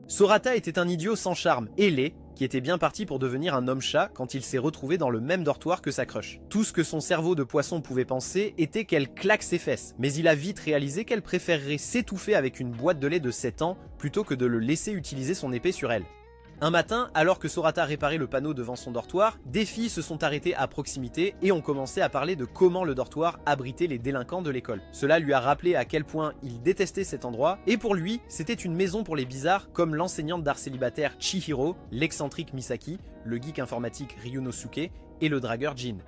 Sorata était un idiot sans charme, et laid, qui était bien parti pour devenir un homme-chat quand il s'est retrouvé dans le même dortoir que sa crush. Tout ce que son cerveau de poisson pouvait penser était qu'elle claque ses fesses, mais il a vite réalisé qu'elle préférerait s'étouffer avec une boîte de lait de 7 ans plutôt que de le laisser utiliser son épée sur elle. Un matin, alors que Sorata réparait le panneau devant son dortoir, des filles se sont arrêtées à proximité et ont commencé à parler de comment le dortoir abritait les délinquants de l'école. Cela lui a rappelé à quel point il détestait cet endroit, et pour lui, c'était une maison pour les bizarres comme l'enseignante d'art célibataire Chihiro, l'excentrique Misaki, le geek informatique Ryunosuke et le dragueur Jin.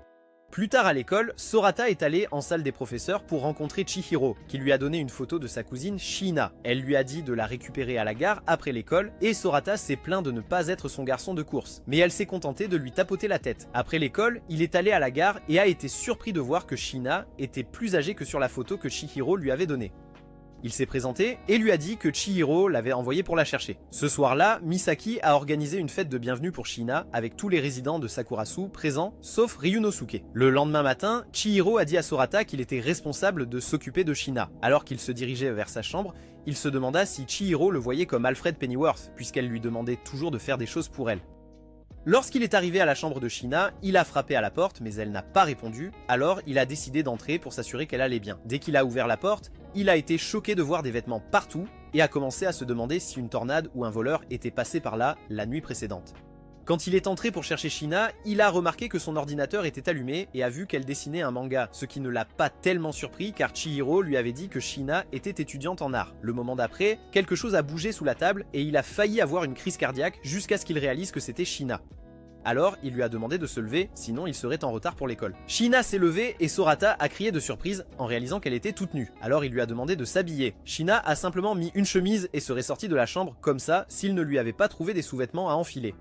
Plus tard à l'école, Sorata est allée en salle des professeurs pour rencontrer Chihiro, qui lui a donné une photo de sa cousine Shiina. Elle lui a dit de la récupérer à la gare après l'école, et Sorata s'est plaint de ne pas être son garçon de course. Mais elle s'est contentée de lui tapoter la tête. Après l'école, il est allé à la gare et a été surpris de voir que Shiina était plus âgée que sur la photo que Chihiro lui avait donnée. Il s'est présenté et lui a dit que Chihiro l'avait envoyé pour la chercher. Ce soir-là, Misaki a organisé une fête de bienvenue pour Shiina avec tous les résidents de Sakurasu présents, sauf Ryunosuke. Le lendemain matin, Chihiro a dit à Sorata qu'il était responsable de s'occuper de Shiina. Alors qu'il se dirigeait vers sa chambre, il se demanda si Chihiro le voyait comme Alfred Pennyworth, puisqu'elle lui demandait toujours de faire des choses pour elle. Lorsqu'il est arrivé à la chambre de Shiina, il a frappé à la porte mais elle n'a pas répondu, alors il a décidé d'entrer pour s'assurer qu'elle allait bien. Dès qu'il a ouvert la porte, il a été choqué de voir des vêtements partout et a commencé à se demander si une tornade ou un voleur était passé par là la nuit précédente. Quand il est entré pour chercher Shiina, il a remarqué que son ordinateur était allumé et a vu qu'elle dessinait un manga, ce qui ne l'a pas tellement surpris car Chihiro lui avait dit que Shiina était étudiante en art. Le moment d'après, quelque chose a bougé sous la table et il a failli avoir une crise cardiaque jusqu'à ce qu'il réalise que c'était Shiina. Alors, il lui a demandé de se lever, sinon il serait en retard pour l'école. Shiina s'est levée et Sorata a crié de surprise en réalisant qu'elle était toute nue. Alors il lui a demandé de s'habiller. Shiina a simplement mis une chemise et serait sortie de la chambre comme ça s'il ne lui avait pas trouvé des sous-vêtements à enfiler.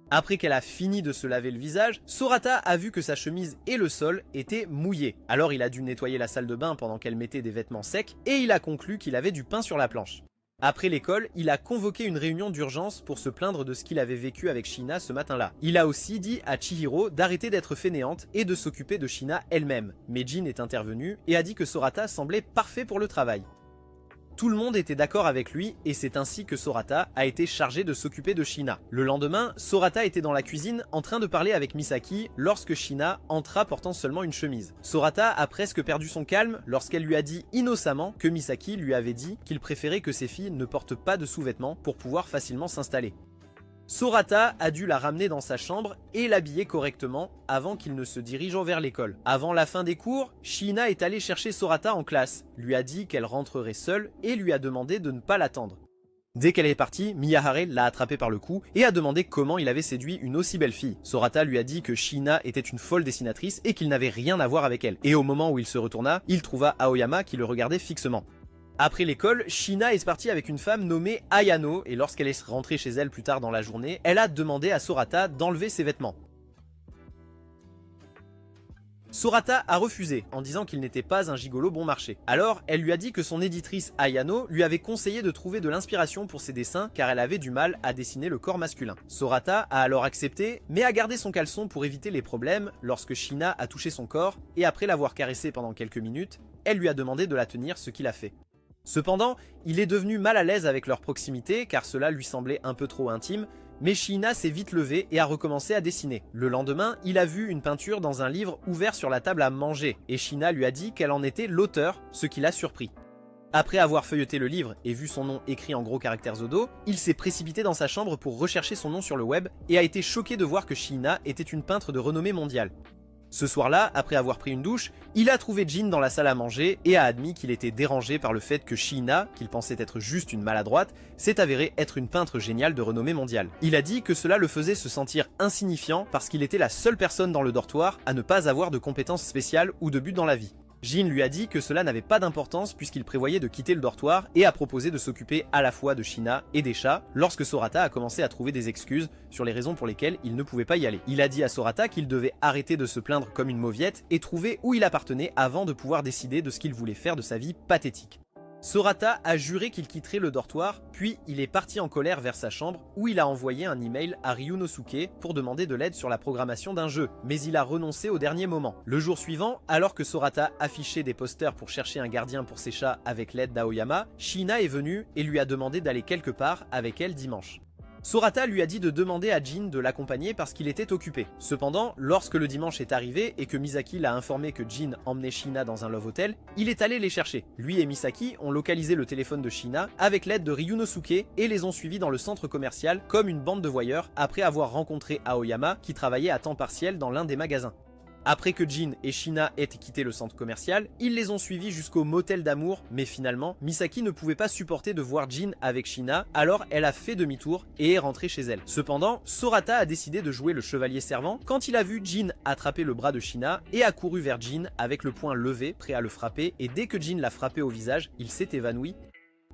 Après qu'elle a fini de se laver le visage, Sorata a vu que sa chemise et le sol étaient mouillés. Alors il a dû nettoyer la salle de bain pendant qu'elle mettait des vêtements secs et il a conclu qu'il avait du pain sur la planche. Après l'école, il a convoqué une réunion d'urgence pour se plaindre de ce qu'il avait vécu avec Shiina ce matin-là. Il a aussi dit à Chihiro d'arrêter d'être fainéante et de s'occuper de Shiina elle-même. Mais Jin est intervenu et a dit que Sorata semblait parfait pour le travail. Tout le monde était d'accord avec lui et c'est ainsi que Sorata a été chargée de s'occuper de Shiina. Le lendemain, Sorata était dans la cuisine en train de parler avec Misaki lorsque Shiina entra portant seulement une chemise. Sorata a presque perdu son calme lorsqu'elle lui a dit innocemment que Misaki lui avait dit qu'il préférait que ses filles ne portent pas de sous-vêtements pour pouvoir facilement s'installer. Sorata a dû la ramener dans sa chambre et l'habiller correctement avant qu'il ne se dirige vers l'école. Avant la fin des cours, Shiina est allée chercher Sorata en classe, lui a dit qu'elle rentrerait seule et lui a demandé de ne pas l'attendre. Dès qu'elle est partie, Miyahare l'a attrapé par le cou et a demandé comment il avait séduit une aussi belle fille. Sorata lui a dit que Shiina était une folle dessinatrice et qu'il n'avait rien à voir avec elle. Et au moment où il se retourna, il trouva Aoyama qui le regardait fixement. Après l'école, Shiina est partie avec une femme nommée Ayano et lorsqu'elle est rentrée chez elle plus tard dans la journée, elle a demandé à Sorata d'enlever ses vêtements. Sorata a refusé en disant qu'il n'était pas un gigolo bon marché. Alors, elle lui a dit que son éditrice Ayano lui avait conseillé de trouver de l'inspiration pour ses dessins car elle avait du mal à dessiner le corps masculin. Sorata a alors accepté, mais a gardé son caleçon pour éviter les problèmes lorsque Shiina a touché son corps et après l'avoir caressé pendant quelques minutes, elle lui a demandé de la tenir, ce qu'il a fait. Cependant, il est devenu mal à l'aise avec leur proximité car cela lui semblait un peu trop intime, mais Shiina s'est vite levée et a recommencé à dessiner. Le lendemain, il a vu une peinture dans un livre ouvert sur la table à manger et Shiina lui a dit qu'elle en était l'auteur, ce qui l'a surpris. Après avoir feuilleté le livre et vu son nom écrit en gros caractères au dos, il s'est précipité dans sa chambre pour rechercher son nom sur le web et a été choqué de voir que Shiina était une peintre de renommée mondiale. Ce soir-là, après avoir pris une douche, il a trouvé Jin dans la salle à manger et a admis qu'il était dérangé par le fait que Shiina, qu'il pensait être juste une maladroite, s'est avérée être une peintre géniale de renommée mondiale. Il a dit que cela le faisait se sentir insignifiant parce qu'il était la seule personne dans le dortoir à ne pas avoir de compétences spéciales ou de but dans la vie. Jin lui a dit que cela n'avait pas d'importance puisqu'il prévoyait de quitter le dortoir et a proposé de s'occuper à la fois de Shiina et des chats lorsque Sorata a commencé à trouver des excuses sur les raisons pour lesquelles il ne pouvait pas y aller. Il a dit à Sorata qu'il devait arrêter de se plaindre comme une mauviette et trouver où il appartenait avant de pouvoir décider de ce qu'il voulait faire de sa vie pathétique. Sorata a juré qu'il quitterait le dortoir, puis il est parti en colère vers sa chambre où il a envoyé un email à Ryunosuke pour demander de l'aide sur la programmation d'un jeu, mais il a renoncé au dernier moment. Le jour suivant, alors que Sorata affichait des posters pour chercher un gardien pour ses chats avec l'aide d'Aoyama, Shina est venue et lui a demandé d'aller quelque part avec elle dimanche. Sorata lui a dit de demander à Jin de l'accompagner parce qu'il était occupé. Cependant, lorsque le dimanche est arrivé et que Misaki l'a informé que Jin emmenait Shina dans un love hotel, il est allé les chercher. Lui et Misaki ont localisé le téléphone de Shina avec l'aide de Ryunosuke et les ont suivis dans le centre commercial comme une bande de voyeurs après avoir rencontré Aoyama qui travaillait à temps partiel dans l'un des magasins. Après que Jin et Shina aient quitté le centre commercial, ils les ont suivis jusqu'au motel d'amour, mais finalement, Misaki ne pouvait pas supporter de voir Jin avec Shina, alors elle a fait demi-tour et est rentrée chez elle. Cependant, Sorata a décidé de jouer le chevalier servant quand il a vu Jin attraper le bras de Shina et a couru vers Jin avec le poing levé, prêt à le frapper, et dès que Jin l'a frappé au visage, il s'est évanoui.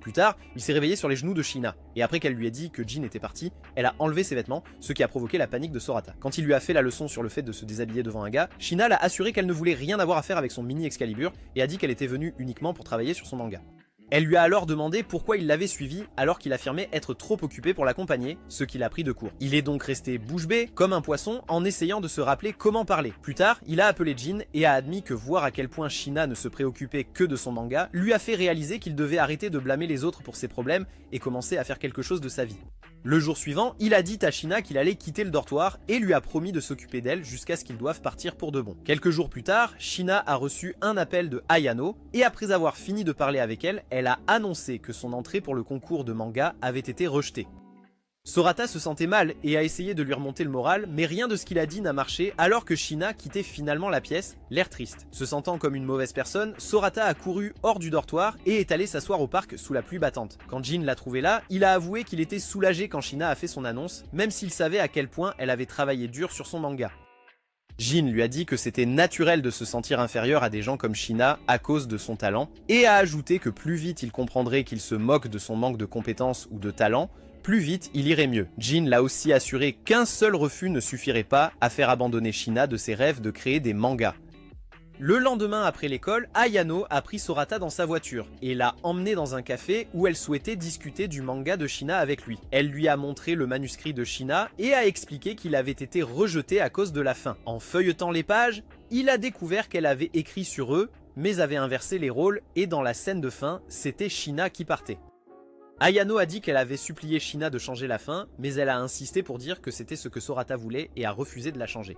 Plus tard, il s'est réveillé sur les genoux de Shina, et après qu'elle lui ait dit que Jin était parti, elle a enlevé ses vêtements, ce qui a provoqué la panique de Sorata. Quand il lui a fait la leçon sur le fait de se déshabiller devant un gars, Shina l'a assuré qu'elle ne voulait rien avoir à faire avec son mini Excalibur, et a dit qu'elle était venue uniquement pour travailler sur son manga. Elle lui a alors demandé pourquoi il l'avait suivi alors qu'il affirmait être trop occupé pour l'accompagner, ce qui l'a pris de court. Il est donc resté bouche bée, comme un poisson, en essayant de se rappeler comment parler. Plus tard, il a appelé Jin et a admis que voir à quel point Shina ne se préoccupait que de son manga lui a fait réaliser qu'il devait arrêter de blâmer les autres pour ses problèmes et commencer à faire quelque chose de sa vie. Le jour suivant, il a dit à Shina qu'il allait quitter le dortoir et lui a promis de s'occuper d'elle jusqu'à ce qu'ils doivent partir pour de bon. Quelques jours plus tard, Shina a reçu un appel de Ayano et après avoir fini de parler avec elle, elle a annoncé que son entrée pour le concours de manga avait été rejetée. Sorata se sentait mal et a essayé de lui remonter le moral, mais rien de ce qu'il a dit n'a marché alors que Shina quittait finalement la pièce, l'air triste. Se sentant comme une mauvaise personne, Sorata a couru hors du dortoir et est allé s'asseoir au parc sous la pluie battante. Quand Jin l'a trouvé là, il a avoué qu'il était soulagé quand Shina a fait son annonce, même s'il savait à quel point elle avait travaillé dur sur son manga. Jin lui a dit que c'était naturel de se sentir inférieur à des gens comme Shina à cause de son talent, et a ajouté que plus vite il comprendrait qu'il se moque de son manque de compétences ou de talent, plus vite il irait mieux. Jin l'a aussi assuré qu'un seul refus ne suffirait pas à faire abandonner Shina de ses rêves de créer des mangas. Le lendemain après l'école, Ayano a pris Sorata dans sa voiture et l'a emmenée dans un café où elle souhaitait discuter du manga de Shina avec lui. Elle lui a montré le manuscrit de Shina et a expliqué qu'il avait été rejeté à cause de la fin. En feuilletant les pages, il a découvert qu'elle avait écrit sur eux, mais avait inversé les rôles et dans la scène de fin, c'était Shina qui partait. Ayano a dit qu'elle avait supplié Shina de changer la fin, mais elle a insisté pour dire que c'était ce que Sorata voulait et a refusé de la changer.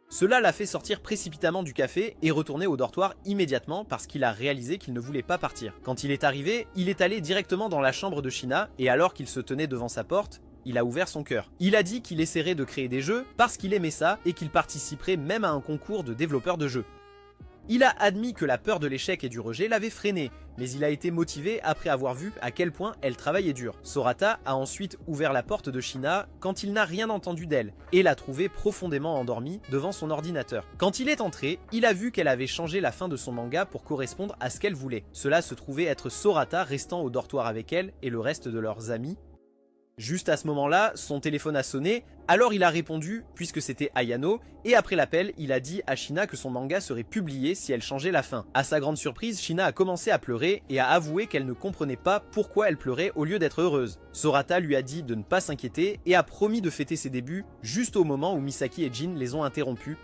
Cela l'a fait sortir précipitamment du café et retourner au dortoir immédiatement parce qu'il a réalisé qu'il ne voulait pas partir. Quand il est arrivé, il est allé directement dans la chambre de Shina et alors qu'il se tenait devant sa porte, il a ouvert son cœur. Il a dit qu'il essaierait de créer des jeux parce qu'il aimait ça et qu'il participerait même à un concours de développeurs de jeux. Il a admis que la peur de l'échec et du rejet l'avait freiné, mais il a été motivé après avoir vu à quel point elle travaillait dur. Sorata a ensuite ouvert la porte de Shina quand il n'a rien entendu d'elle, et l'a trouvée profondément endormie devant son ordinateur. Quand il est entré, il a vu qu'elle avait changé la fin de son manga pour correspondre à ce qu'elle voulait. Cela se trouvait être Sorata restant au dortoir avec elle et le reste de leurs amis. Juste à ce moment-là, son téléphone a sonné, alors il a répondu puisque c'était Ayano, et après l'appel, il a dit à Shina que son manga serait publié si elle changeait la fin. À sa grande surprise, Shina a commencé à pleurer et a avoué qu'elle ne comprenait pas pourquoi elle pleurait au lieu d'être heureuse. Sorata lui a dit de ne pas s'inquiéter et a promis de fêter ses débuts juste au moment où Misaki et Jin les ont interrompus.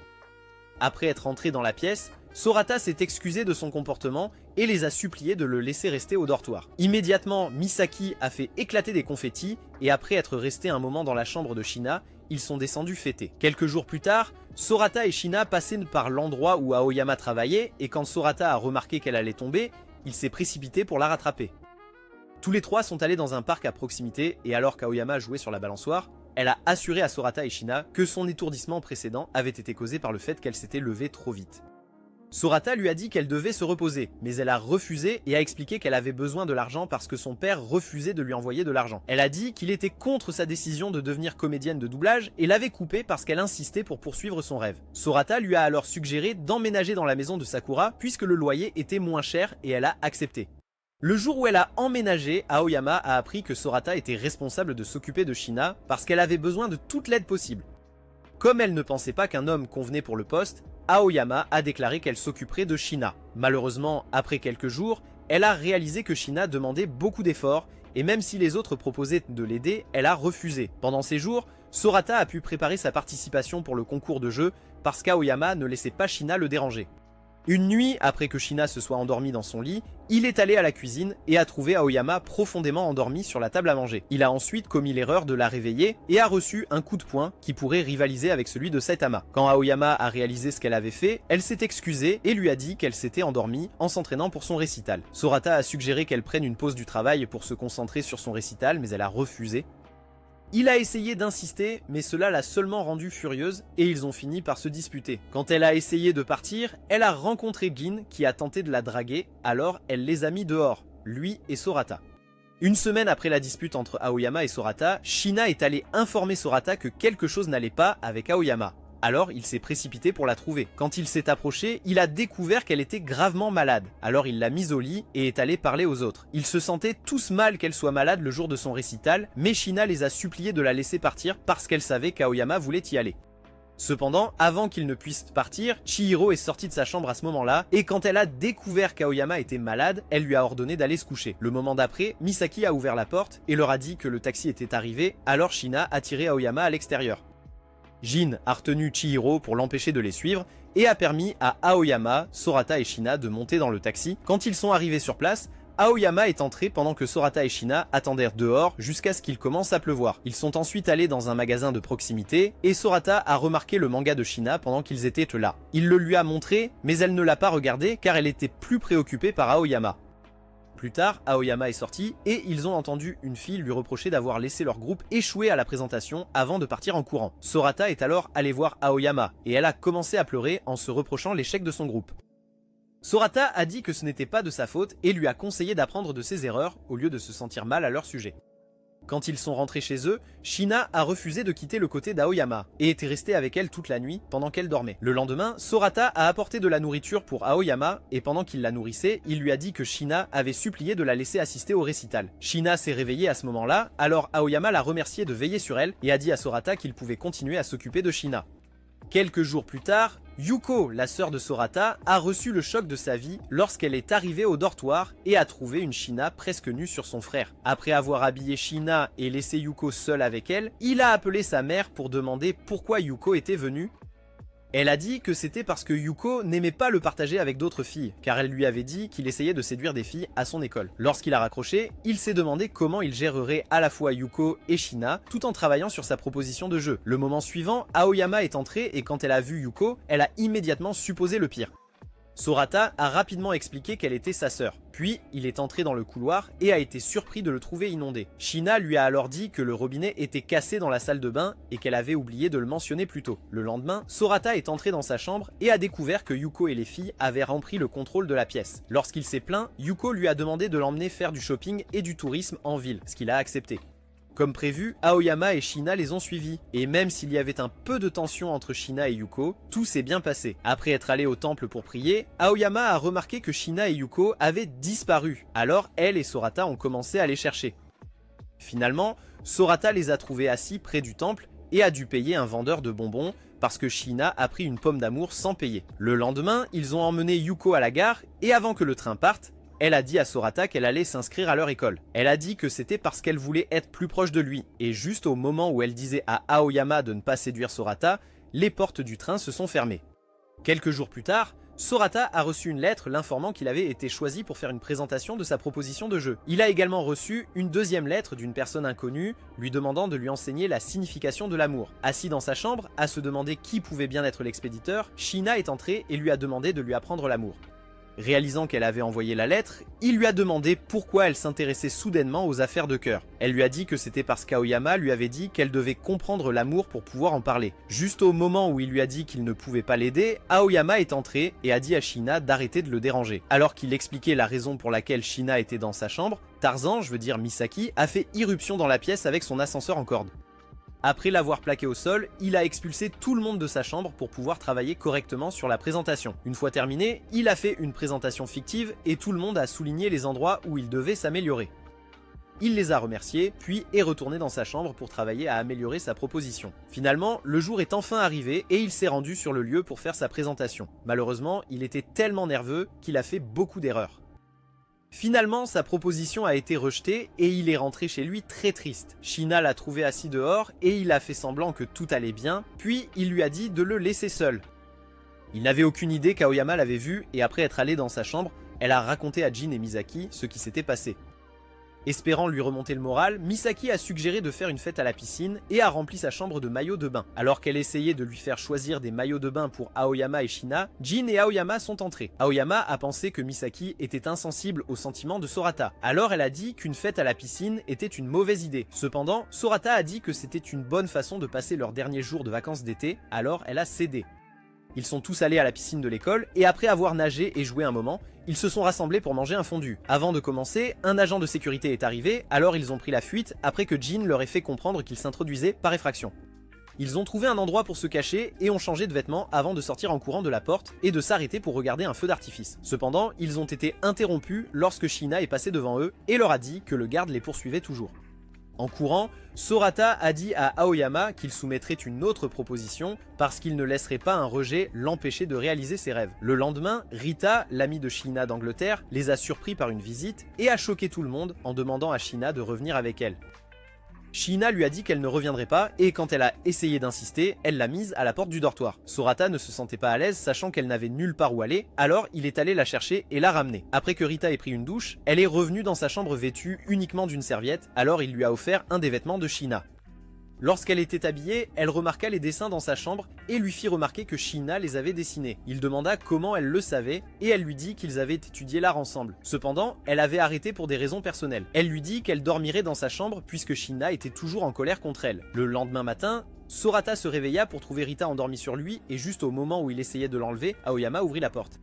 Après être entré dans la pièce, Sorata s'est excusée de son comportement et les a suppliés de le laisser rester au dortoir. Immédiatement, Misaki a fait éclater des confettis et après être resté un moment dans la chambre de Shina, ils sont descendus fêter. Quelques jours plus tard, Sorata et Shina passaient par l'endroit où Aoyama travaillait et quand Sorata a remarqué qu'elle allait tomber, il s'est précipité pour la rattraper. Tous les trois sont allés dans un parc à proximité et alors qu'Aoyama jouait sur la balançoire, elle a assuré à Sorata et Shina que son étourdissement précédent avait été causé par le fait qu'elle s'était levée trop vite. Sorata lui a dit qu'elle devait se reposer, mais elle a refusé et a expliqué qu'elle avait besoin de l'argent parce que son père refusait de lui envoyer de l'argent. Elle a dit qu'il était contre sa décision de devenir comédienne de doublage et l'avait coupé parce qu'elle insistait pour poursuivre son rêve. Sorata lui a alors suggéré d'emménager dans la maison de Sakura puisque le loyer était moins cher et elle a accepté. Le jour où elle a emménagé, Aoyama a appris que Sorata était responsable de s'occuper de Shina parce qu'elle avait besoin de toute l'aide possible. Comme elle ne pensait pas qu'un homme convenait pour le poste, Aoyama a déclaré qu'elle s'occuperait de Shina. Malheureusement, après quelques jours, elle a réalisé que Shina demandait beaucoup d'efforts, et même si les autres proposaient de l'aider, elle a refusé. Pendant ces jours, Sorata a pu préparer sa participation pour le concours de jeu parce qu'Aoyama ne laissait pas Shina le déranger. Une nuit, après que Shina se soit endormie dans son lit, il est allé à la cuisine et a trouvé Aoyama profondément endormie sur la table à manger. Il a ensuite commis l'erreur de la réveiller et a reçu un coup de poing qui pourrait rivaliser avec celui de Saitama. Quand Aoyama a réalisé ce qu'elle avait fait, elle s'est excusée et lui a dit qu'elle s'était endormie en s'entraînant pour son récital. Sorata a suggéré qu'elle prenne une pause du travail pour se concentrer sur son récital, mais elle a refusé. Il a essayé d'insister, mais cela l'a seulement rendue furieuse et ils ont fini par se disputer. Quand elle a essayé de partir, elle a rencontré Gin qui a tenté de la draguer, alors elle les a mis dehors, lui et Sorata. Une semaine après la dispute entre Aoyama et Sorata, Shina est allée informer Sorata que quelque chose n'allait pas avec Aoyama. Alors il s'est précipité pour la trouver. Quand il s'est approché, il a découvert qu'elle était gravement malade. Alors il l'a mise au lit et est allé parler aux autres. Ils se sentaient tous mal qu'elle soit malade le jour de son récital, mais Shina les a suppliés de la laisser partir parce qu'elle savait qu'Aoyama voulait y aller. Cependant, avant qu'il ne puisse partir, Chihiro est sortie de sa chambre à ce moment-là, et quand elle a découvert qu'Aoyama était malade, elle lui a ordonné d'aller se coucher. Le moment d'après, Misaki a ouvert la porte et leur a dit que le taxi était arrivé, alors Shina a tiré Aoyama à l'extérieur. Jin a retenu Chihiro pour l'empêcher de les suivre et a permis à Aoyama, Sorata et Shina de monter dans le taxi. Quand ils sont arrivés sur place, Aoyama est entré pendant que Sorata et Shina attendèrent dehors jusqu'à ce qu'il commence à pleuvoir. Ils sont ensuite allés dans un magasin de proximité et Sorata a remarqué le manga de Shina pendant qu'ils étaient là. Il le lui a montré, mais elle ne l'a pas regardé car elle était plus préoccupée par Aoyama. Plus tard, Aoyama est sorti et ils ont entendu une fille lui reprocher d'avoir laissé leur groupe échouer à la présentation avant de partir en courant. Sorata est alors allée voir Aoyama et elle a commencé à pleurer en se reprochant l'échec de son groupe. Sorata a dit que ce n'était pas de sa faute et lui a conseillé d'apprendre de ses erreurs au lieu de se sentir mal à leur sujet. Quand ils sont rentrés chez eux, Shina a refusé de quitter le côté d'Aoyama et était restée avec elle toute la nuit pendant qu'elle dormait. Le lendemain, Sorata a apporté de la nourriture pour Aoyama et pendant qu'il la nourrissait, il lui a dit que Shina avait supplié de la laisser assister au récital. Shina s'est réveillée à ce moment-là, alors Aoyama l'a remercié de veiller sur elle et a dit à Sorata qu'il pouvait continuer à s'occuper de Shina. Quelques jours plus tard, Yuko, la sœur de Sorata, a reçu le choc de sa vie lorsqu'elle est arrivée au dortoir et a trouvé une Shina presque nue sur son frère. Après avoir habillé Shina et laissé Yuko seule avec elle, il a appelé sa mère pour demander pourquoi Yuko était venue. Elle a dit que c'était parce que Yuko n'aimait pas le partager avec d'autres filles, car elle lui avait dit qu'il essayait de séduire des filles à son école. Lorsqu'il a raccroché, il s'est demandé comment il gérerait à la fois Yuko et Shina, tout en travaillant sur sa proposition de jeu. Le moment suivant, Aoyama est entrée et quand elle a vu Yuko, elle a immédiatement supposé le pire. Sorata a rapidement expliqué qu'elle était sa sœur. Puis, il est entré dans le couloir et a été surpris de le trouver inondé. Shina lui a alors dit que le robinet était cassé dans la salle de bain et qu'elle avait oublié de le mentionner plus tôt. Le lendemain, Sorata est entré dans sa chambre et a découvert que Yuko et les filles avaient repris le contrôle de la pièce. Lorsqu'il s'est plaint, Yuko lui a demandé de l'emmener faire du shopping et du tourisme en ville, ce qu'il a accepté. Comme prévu, Aoyama et Shina les ont suivis, et même s'il y avait un peu de tension entre Shina et Yuko, tout s'est bien passé. Après être allé au temple pour prier, Aoyama a remarqué que Shina et Yuko avaient disparu, alors elle et Sorata ont commencé à les chercher. Finalement, Sorata les a trouvés assis près du temple et a dû payer un vendeur de bonbons parce que Shina a pris une pomme d'amour sans payer. Le lendemain, ils ont emmené Yuko à la gare et avant que le train parte, elle a dit à Sorata qu'elle allait s'inscrire à leur école. Elle a dit que c'était parce qu'elle voulait être plus proche de lui. Et juste au moment où elle disait à Aoyama de ne pas séduire Sorata, les portes du train se sont fermées. Quelques jours plus tard, Sorata a reçu une lettre l'informant qu'il avait été choisi pour faire une présentation de sa proposition de jeu. Il a également reçu une deuxième lettre d'une personne inconnue, lui demandant de lui enseigner la signification de l'amour. Assis dans sa chambre, à se demander qui pouvait bien être l'expéditeur, Shina est entrée et lui a demandé de lui apprendre l'amour. Réalisant qu'elle avait envoyé la lettre, il lui a demandé pourquoi elle s'intéressait soudainement aux affaires de cœur. Elle lui a dit que c'était parce qu'Aoyama lui avait dit qu'elle devait comprendre l'amour pour pouvoir en parler. Juste au moment où il lui a dit qu'il ne pouvait pas l'aider, Aoyama est entré et a dit à Shina d'arrêter de le déranger. Alors qu'il expliquait la raison pour laquelle Shina était dans sa chambre, Tarzan, je veux dire Misaki, a fait irruption dans la pièce avec son ascenseur en corde. Après l'avoir plaqué au sol, il a expulsé tout le monde de sa chambre pour pouvoir travailler correctement sur la présentation. Une fois terminé, il a fait une présentation fictive et tout le monde a souligné les endroits où il devait s'améliorer. Il les a remerciés, puis est retourné dans sa chambre pour travailler à améliorer sa proposition. Finalement, le jour est enfin arrivé et il s'est rendu sur le lieu pour faire sa présentation. Malheureusement, il était tellement nerveux qu'il a fait beaucoup d'erreurs. Finalement, sa proposition a été rejetée et il est rentré chez lui très triste. Shina l'a trouvé assis dehors et il a fait semblant que tout allait bien, puis il lui a dit de le laisser seul. Il n'avait aucune idée qu'Aoyama l'avait vu et après être allé dans sa chambre, elle a raconté à Jin et Misaki ce qui s'était passé. Espérant lui remonter le moral, Misaki a suggéré de faire une fête à la piscine et a rempli sa chambre de maillots de bain. Alors qu'elle essayait de lui faire choisir des maillots de bain pour Aoyama et Shina, Jin et Aoyama sont entrés. Aoyama a pensé que Misaki était insensible aux sentiments de Sorata. Alors elle a dit qu'une fête à la piscine était une mauvaise idée. Cependant, Sorata a dit que c'était une bonne façon de passer leurs derniers jours de vacances d'été, alors elle a cédé. Ils sont tous allés à la piscine de l'école et après avoir nagé et joué un moment, ils se sont rassemblés pour manger un fondu. Avant de commencer, un agent de sécurité est arrivé, alors ils ont pris la fuite après que Jin leur ait fait comprendre qu'il s'introduisait par effraction. Ils ont trouvé un endroit pour se cacher et ont changé de vêtements avant de sortir en courant de la porte et de s'arrêter pour regarder un feu d'artifice. Cependant, ils ont été interrompus lorsque Shina est passée devant eux et leur a dit que le garde les poursuivait toujours. En courant, Sorata a dit à Aoyama qu'il soumettrait une autre proposition parce qu'il ne laisserait pas un rejet l'empêcher de réaliser ses rêves. Le lendemain, Rita, l'amie de Shina d'Angleterre, les a surpris par une visite et a choqué tout le monde en demandant à Shina de revenir avec elle. Shina lui a dit qu'elle ne reviendrait pas et quand elle a essayé d'insister, elle l'a mise à la porte du dortoir. Sorata ne se sentait pas à l'aise sachant qu'elle n'avait nulle part où aller, alors il est allé la chercher et la ramener. Après que Rita ait pris une douche, elle est revenue dans sa chambre vêtue uniquement d'une serviette, alors il lui a offert un des vêtements de Shina. Lorsqu'elle était habillée, elle remarqua les dessins dans sa chambre et lui fit remarquer que Shina les avait dessinés. Il demanda comment elle le savait et elle lui dit qu'ils avaient étudié l'art ensemble. Cependant, elle avait arrêté pour des raisons personnelles. Elle lui dit qu'elle dormirait dans sa chambre puisque Shina était toujours en colère contre elle. Le lendemain matin, Sorata se réveilla pour trouver Rita endormie sur lui et juste au moment où il essayait de l'enlever, Aoyama ouvrit la porte.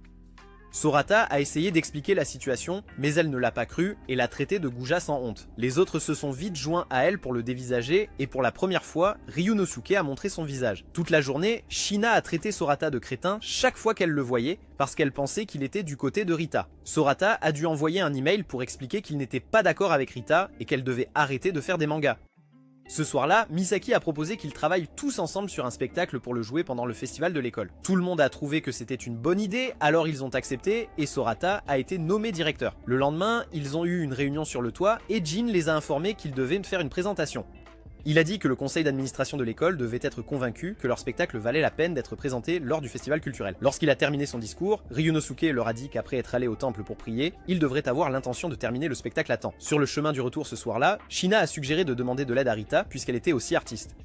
Sorata a essayé d'expliquer la situation, mais elle ne l'a pas cru et l'a traité de goujat sans honte. Les autres se sont vite joints à elle pour le dévisager et pour la première fois, Ryunosuke a montré son visage. Toute la journée, Shina a traité Sorata de crétin chaque fois qu'elle le voyait parce qu'elle pensait qu'il était du côté de Rita. Sorata a dû envoyer un email pour expliquer qu'il n'était pas d'accord avec Rita et qu'elle devait arrêter de faire des mangas. Ce soir-là, Misaki a proposé qu'ils travaillent tous ensemble sur un spectacle pour le jouer pendant le festival de l'école. Tout le monde a trouvé que c'était une bonne idée, alors ils ont accepté et Sorata a été nommé directeur. Le lendemain, ils ont eu une réunion sur le toit et Jin les a informés qu'ils devaient faire une présentation. Il a dit que le conseil d'administration de l'école devait être convaincu que leur spectacle valait la peine d'être présenté lors du festival culturel. Lorsqu'il a terminé son discours, Ryunosuke leur a dit qu'après être allé au temple pour prier, il devrait avoir l'intention de terminer le spectacle à temps. Sur le chemin du retour ce soir-là, Shina a suggéré de demander de l'aide à Rita puisqu'elle était aussi artiste.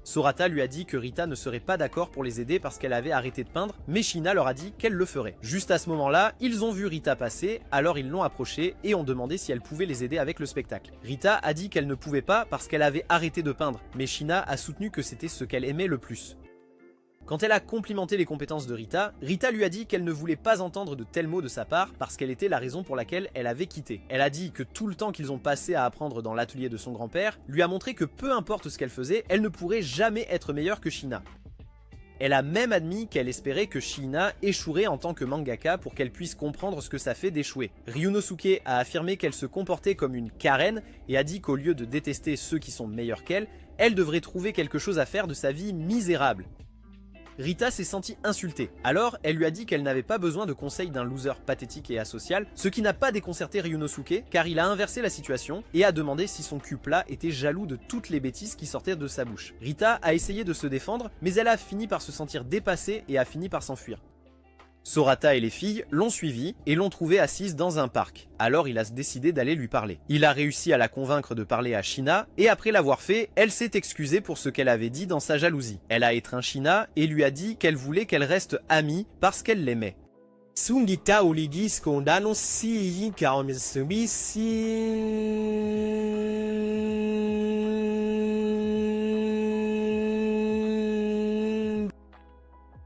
Sorata lui a dit que Rita ne serait pas d'accord pour les aider parce qu'elle avait arrêté de peindre, mais Shina leur a dit qu'elle le ferait. Juste à ce moment-là, ils ont vu Rita passer, alors ils l'ont approchée et ont demandé si elle pouvait les aider avec le spectacle. Rita a dit qu'elle ne pouvait pas parce qu'elle avait arrêté de peindre, mais Shina a soutenu que c'était ce qu'elle aimait le plus. Quand elle a complimenté les compétences de Rita, Rita lui a dit qu'elle ne voulait pas entendre de tels mots de sa part parce qu'elle était la raison pour laquelle elle avait quitté. Elle a dit que tout le temps qu'ils ont passé à apprendre dans l'atelier de son grand-père lui a montré que peu importe ce qu'elle faisait, elle ne pourrait jamais être meilleure que Shina. Elle a même admis qu'elle espérait que Shina échouerait en tant que mangaka pour qu'elle puisse comprendre ce que ça fait d'échouer. Ryunosuke a affirmé qu'elle se comportait comme une Karen et a dit qu'au lieu de détester ceux qui sont meilleurs qu'elle, elle devrait trouver quelque chose à faire de sa vie misérable. Rita s'est sentie insultée, alors elle lui a dit qu'elle n'avait pas besoin de conseils d'un loser pathétique et asocial, ce qui n'a pas déconcerté Ryunosuke car il a inversé la situation et a demandé si son cul plat était jaloux de toutes les bêtises qui sortaient de sa bouche. Rita a essayé de se défendre, mais elle a fini par se sentir dépassée et a fini par s'enfuir. Sorata et les filles l'ont suivie et l'ont trouvée assise dans un parc. Alors il a décidé d'aller lui parler. Il a réussi à la convaincre de parler à Shina et après l'avoir fait, elle s'est excusée pour ce qu'elle avait dit dans sa jalousie. Elle a étreint Shina et lui a dit qu'elle voulait qu'elle reste amie parce qu'elle l'aimait. Sungita uligi skondano si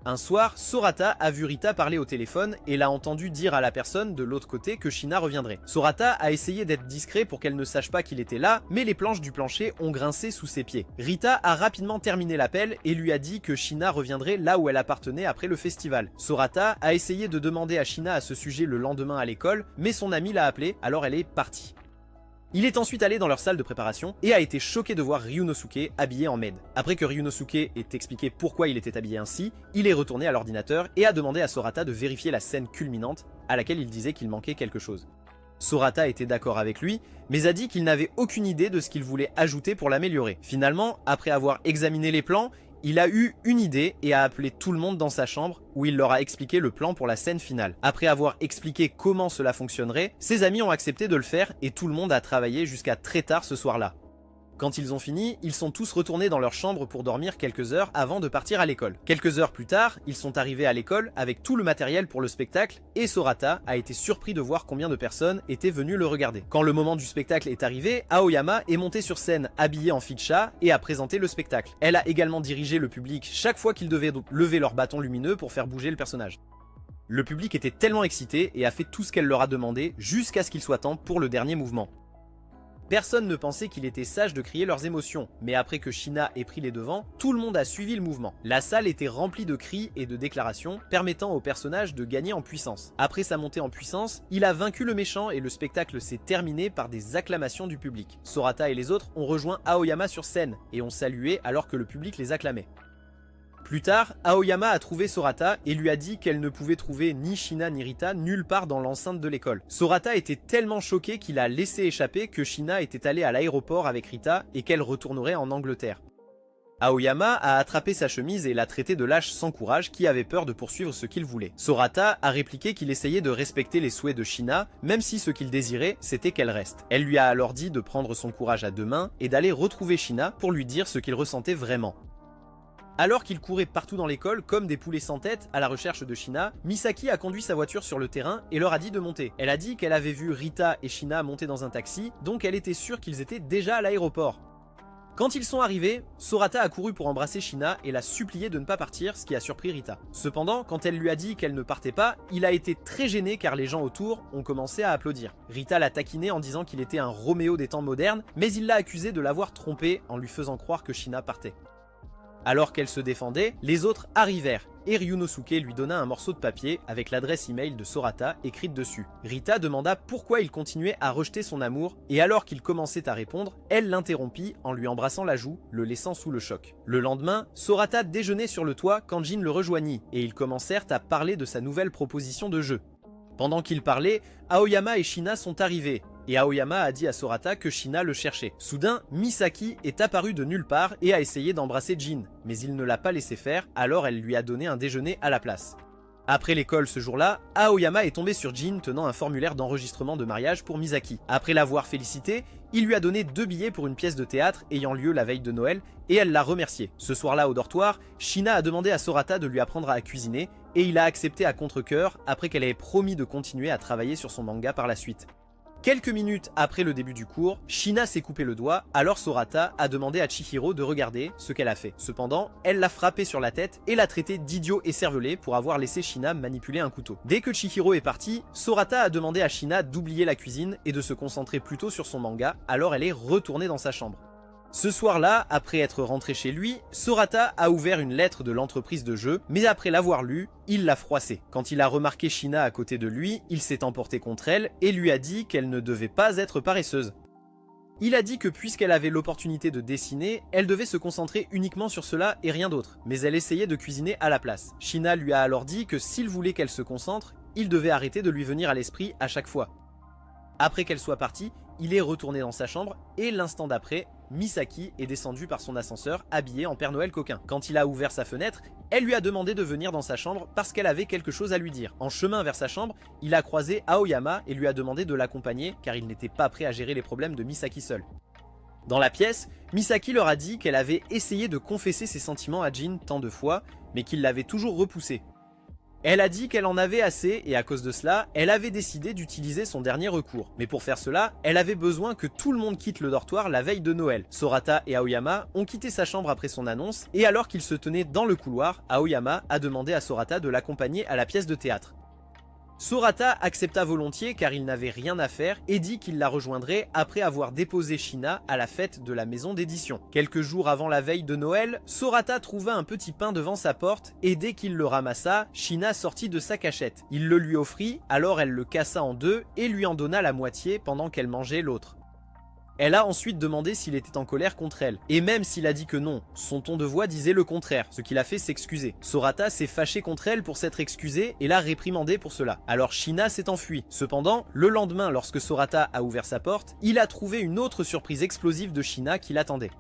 Un soir, Sorata a vu Rita parler au téléphone et l'a entendu dire à la personne de l'autre côté que Shina reviendrait. Sorata a essayé d'être discret pour qu'elle ne sache pas qu'il était là, mais les planches du plancher ont grincé sous ses pieds. Rita a rapidement terminé l'appel et lui a dit que Shina reviendrait là où elle appartenait après le festival. Sorata a essayé de demander à Shina à ce sujet le lendemain à l'école, mais son amie l'a appelée, alors elle est partie. Il est ensuite allé dans leur salle de préparation et a été choqué de voir Ryunosuke habillé en maid. Après que Ryunosuke ait expliqué pourquoi il était habillé ainsi, il est retourné à l'ordinateur et a demandé à Sorata de vérifier la scène culminante à laquelle il disait qu'il manquait quelque chose. Sorata était d'accord avec lui, mais a dit qu'il n'avait aucune idée de ce qu'il voulait ajouter pour l'améliorer. Finalement, après avoir examiné les plans, il a eu une idée et a appelé tout le monde dans sa chambre où il leur a expliqué le plan pour la scène finale. Après avoir expliqué comment cela fonctionnerait, ses amis ont accepté de le faire et tout le monde a travaillé jusqu'à très tard ce soir-là. Quand ils ont fini, ils sont tous retournés dans leur chambre pour dormir quelques heures avant de partir à l'école. Quelques heures plus tard, ils sont arrivés à l'école avec tout le matériel pour le spectacle et Sorata a été surpris de voir combien de personnes étaient venues le regarder. Quand le moment du spectacle est arrivé, Aoyama est montée sur scène habillée en fille de chat et a présenté le spectacle. Elle a également dirigé le public chaque fois qu'ils devaient lever leur bâton lumineux pour faire bouger le personnage. Le public était tellement excité et a fait tout ce qu'elle leur a demandé jusqu'à ce qu'il soit temps pour le dernier mouvement. Personne ne pensait qu'il était sage de crier leurs émotions, mais après que Shina ait pris les devants, tout le monde a suivi le mouvement. La salle était remplie de cris et de déclarations, permettant au personnage de gagner en puissance. Après sa montée en puissance, il a vaincu le méchant et le spectacle s'est terminé par des acclamations du public. Sorata et les autres ont rejoint Aoyama sur scène et ont salué alors que le public les acclamait. Plus tard, Aoyama a trouvé Sorata et lui a dit qu'elle ne pouvait trouver ni Shina ni Rita nulle part dans l'enceinte de l'école. Sorata était tellement choquée qu'il a laissé échapper que Shina était allée à l'aéroport avec Rita et qu'elle retournerait en Angleterre. Aoyama a attrapé sa chemise et l'a traité de lâche sans courage qui avait peur de poursuivre ce qu'il voulait. Sorata a répliqué qu'il essayait de respecter les souhaits de Shina, même si ce qu'il désirait, c'était qu'elle reste. Elle lui a alors dit de prendre son courage à deux mains et d'aller retrouver Shina pour lui dire ce qu'il ressentait vraiment. Alors qu'ils couraient partout dans l'école comme des poulets sans tête à la recherche de Shina, Misaki a conduit sa voiture sur le terrain et leur a dit de monter. Elle a dit qu'elle avait vu Rita et Shina monter dans un taxi, donc elle était sûre qu'ils étaient déjà à l'aéroport. Quand ils sont arrivés, Sorata a couru pour embrasser Shina et l'a supplié de ne pas partir, ce qui a surpris Rita. Cependant, quand elle lui a dit qu'elle ne partait pas, il a été très gêné car les gens autour ont commencé à applaudir. Rita l'a taquiné en disant qu'il était un Roméo des temps modernes, mais il l'a accusé de l'avoir trompé en lui faisant croire que Shina partait. Alors qu'elle se défendait, les autres arrivèrent et Ryunosuke lui donna un morceau de papier avec l'adresse email de Sorata écrite dessus. Rita demanda pourquoi il continuait à rejeter son amour et alors qu'il commençait à répondre, elle l'interrompit en lui embrassant la joue, le laissant sous le choc. Le lendemain, Sorata déjeunait sur le toit quand Jin le rejoignit et ils commencèrent à parler de sa nouvelle proposition de jeu. Pendant qu'ils parlaient, Aoyama et Shina sont arrivés. Et Aoyama a dit à Sorata que Shina le cherchait. Soudain, Misaki est apparue de nulle part et a essayé d'embrasser Jin, mais il ne l'a pas laissé faire, alors elle lui a donné un déjeuner à la place. Après l'école ce jour-là, Aoyama est tombé sur Jin tenant un formulaire d'enregistrement de mariage pour Misaki. Après l'avoir félicité, il lui a donné 2 billets pour une pièce de théâtre ayant lieu la veille de Noël et elle l'a remercié. Ce soir-là au dortoir, Shina a demandé à Sorata de lui apprendre à cuisiner et il a accepté à contre-cœur après qu'elle ait promis de continuer à travailler sur son manga par la suite. Quelques minutes après le début du cours, Shina s'est coupé le doigt, alors Sorata a demandé à Chihiro de regarder ce qu'elle a fait. Cependant, elle l'a frappé sur la tête et l'a traité d'idiot et cervelé pour avoir laissé Shina manipuler un couteau. Dès que Chihiro est parti, Sorata a demandé à Shina d'oublier la cuisine et de se concentrer plutôt sur son manga, alors elle est retournée dans sa chambre. Ce soir-là, après être rentré chez lui, Sorata a ouvert une lettre de l'entreprise de jeu, mais après l'avoir lue, il l'a froissée. Quand il a remarqué Shina à côté de lui, il s'est emporté contre elle et lui a dit qu'elle ne devait pas être paresseuse. Il a dit que puisqu'elle avait l'opportunité de dessiner, elle devait se concentrer uniquement sur cela et rien d'autre, mais elle essayait de cuisiner à la place. Shina lui a alors dit que s'il voulait qu'elle se concentre, il devait arrêter de lui venir à l'esprit à chaque fois. Après qu'elle soit partie, il est retourné dans sa chambre et l'instant d'après, Misaki est descendue par son ascenseur habillée en Père Noël coquin. Quand il a ouvert sa fenêtre, elle lui a demandé de venir dans sa chambre parce qu'elle avait quelque chose à lui dire. En chemin vers sa chambre, il a croisé Aoyama et lui a demandé de l'accompagner car il n'était pas prêt à gérer les problèmes de Misaki seul. Dans la pièce, Misaki leur a dit qu'elle avait essayé de confesser ses sentiments à Jin tant de fois, mais qu'il l'avait toujours repoussé. Elle a dit qu'elle en avait assez et à cause de cela, elle avait décidé d'utiliser son dernier recours. Mais pour faire cela, elle avait besoin que tout le monde quitte le dortoir la veille de Noël. Sorata et Aoyama ont quitté sa chambre après son annonce et alors qu'ils se tenaient dans le couloir, Aoyama a demandé à Sorata de l'accompagner à la pièce de théâtre. Sorata accepta volontiers car il n'avait rien à faire et dit qu'il la rejoindrait après avoir déposé Shina à la fête de la maison d'édition. Quelques jours avant la veille de Noël, Sorata trouva un petit pain devant sa porte et dès qu'il le ramassa, Shina sortit de sa cachette. Il le lui offrit, alors elle le cassa en deux et lui en donna la moitié pendant qu'elle mangeait l'autre. Elle a ensuite demandé s'il était en colère contre elle, et même s'il a dit que non, son ton de voix disait le contraire, ce qui l'a fait s'excuser. Sorata s'est fâché contre elle pour s'être excusée et l'a réprimandée pour cela. Alors Shina s'est enfuie. Cependant, le lendemain, lorsque Sorata a ouvert sa porte, il a trouvé une autre surprise explosive de Shina qui l'attendait.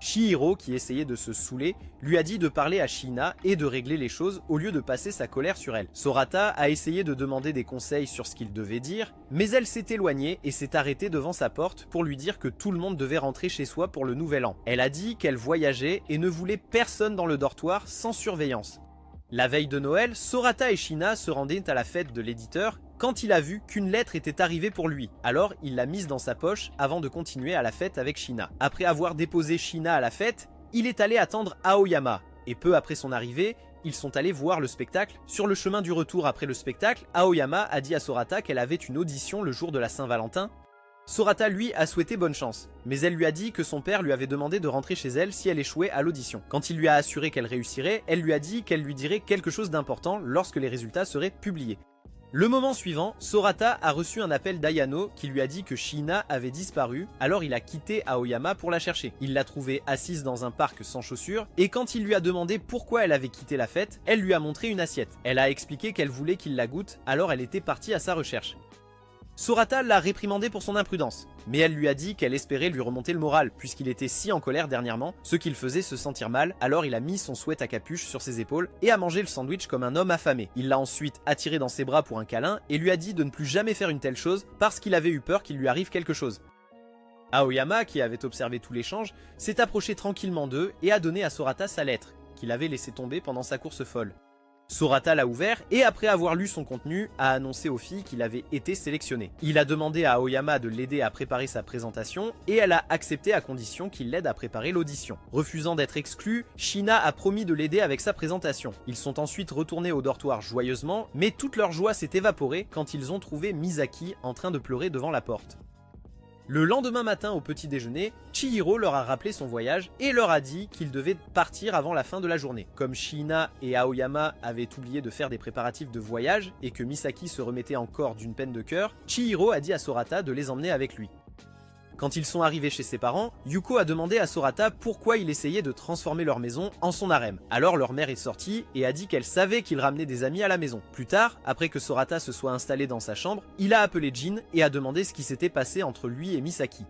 Chihiro, qui essayait de se saouler, lui a dit de parler à Shina et de régler les choses au lieu de passer sa colère sur elle. Sorata a essayé de demander des conseils sur ce qu'il devait dire, mais elle s'est éloignée et s'est arrêtée devant sa porte pour lui dire que tout le monde devait rentrer chez soi pour le nouvel an. Elle a dit qu'elle voyageait et ne voulait personne dans le dortoir sans surveillance. La veille de Noël, Sorata et Shina se rendaient à la fête de l'éditeur quand il a vu qu'une lettre était arrivée pour lui. Alors il l'a mise dans sa poche avant de continuer à la fête avec Shina. Après avoir déposé Shina à la fête, il est allé attendre Aoyama. Et peu après son arrivée, ils sont allés voir le spectacle. Sur le chemin du retour après le spectacle, Aoyama a dit à Sorata qu'elle avait une audition le jour de la Saint-Valentin. Sorata lui a souhaité bonne chance, mais elle lui a dit que son père lui avait demandé de rentrer chez elle si elle échouait à l'audition. Quand il lui a assuré qu'elle réussirait, elle lui a dit qu'elle lui dirait quelque chose d'important lorsque les résultats seraient publiés. Le moment suivant, Sorata a reçu un appel d'Ayano qui lui a dit que Shina avait disparu, alors il a quitté Aoyama pour la chercher. Il l'a trouvée assise dans un parc sans chaussures, et quand il lui a demandé pourquoi elle avait quitté la fête, elle lui a montré une assiette. Elle a expliqué qu'elle voulait qu'il la goûte, alors elle était partie à sa recherche. Sorata l'a réprimandé pour son imprudence, mais elle lui a dit qu'elle espérait lui remonter le moral, puisqu'il était si en colère dernièrement, ce qui le faisait se sentir mal, alors il a mis son sweat à capuche sur ses épaules et a mangé le sandwich comme un homme affamé. Il l'a ensuite attiré dans ses bras pour un câlin et lui a dit de ne plus jamais faire une telle chose parce qu'il avait eu peur qu'il lui arrive quelque chose. Aoyama, qui avait observé tout l'échange, s'est approché tranquillement d'eux et a donné à Sorata sa lettre, qu'il avait laissé tomber pendant sa course folle. Sorata l'a ouvert et après avoir lu son contenu, a annoncé aux filles qu'il avait été sélectionné. Il a demandé à Aoyama de l'aider à préparer sa présentation et elle a accepté à condition qu'il l'aide à préparer l'audition. Refusant d'être exclue, Shina a promis de l'aider avec sa présentation. Ils sont ensuite retournés au dortoir joyeusement, mais toute leur joie s'est évaporée quand ils ont trouvé Misaki en train de pleurer devant la porte. Le lendemain matin au petit déjeuner, Chihiro leur a rappelé son voyage et leur a dit qu'ils devaient partir avant la fin de la journée. Comme Shina et Aoyama avaient oublié de faire des préparatifs de voyage et que Misaki se remettait encore d'une peine de cœur, Chihiro a dit à Sorata de les emmener avec lui. Quand ils sont arrivés chez ses parents, Yuko a demandé à Sorata pourquoi il essayait de transformer leur maison en son harem. Alors leur mère est sortie et a dit qu'elle savait qu'il ramenait des amis à la maison. Plus tard, après que Sorata se soit installée dans sa chambre, il a appelé Jin et a demandé ce qui s'était passé entre lui et Misaki.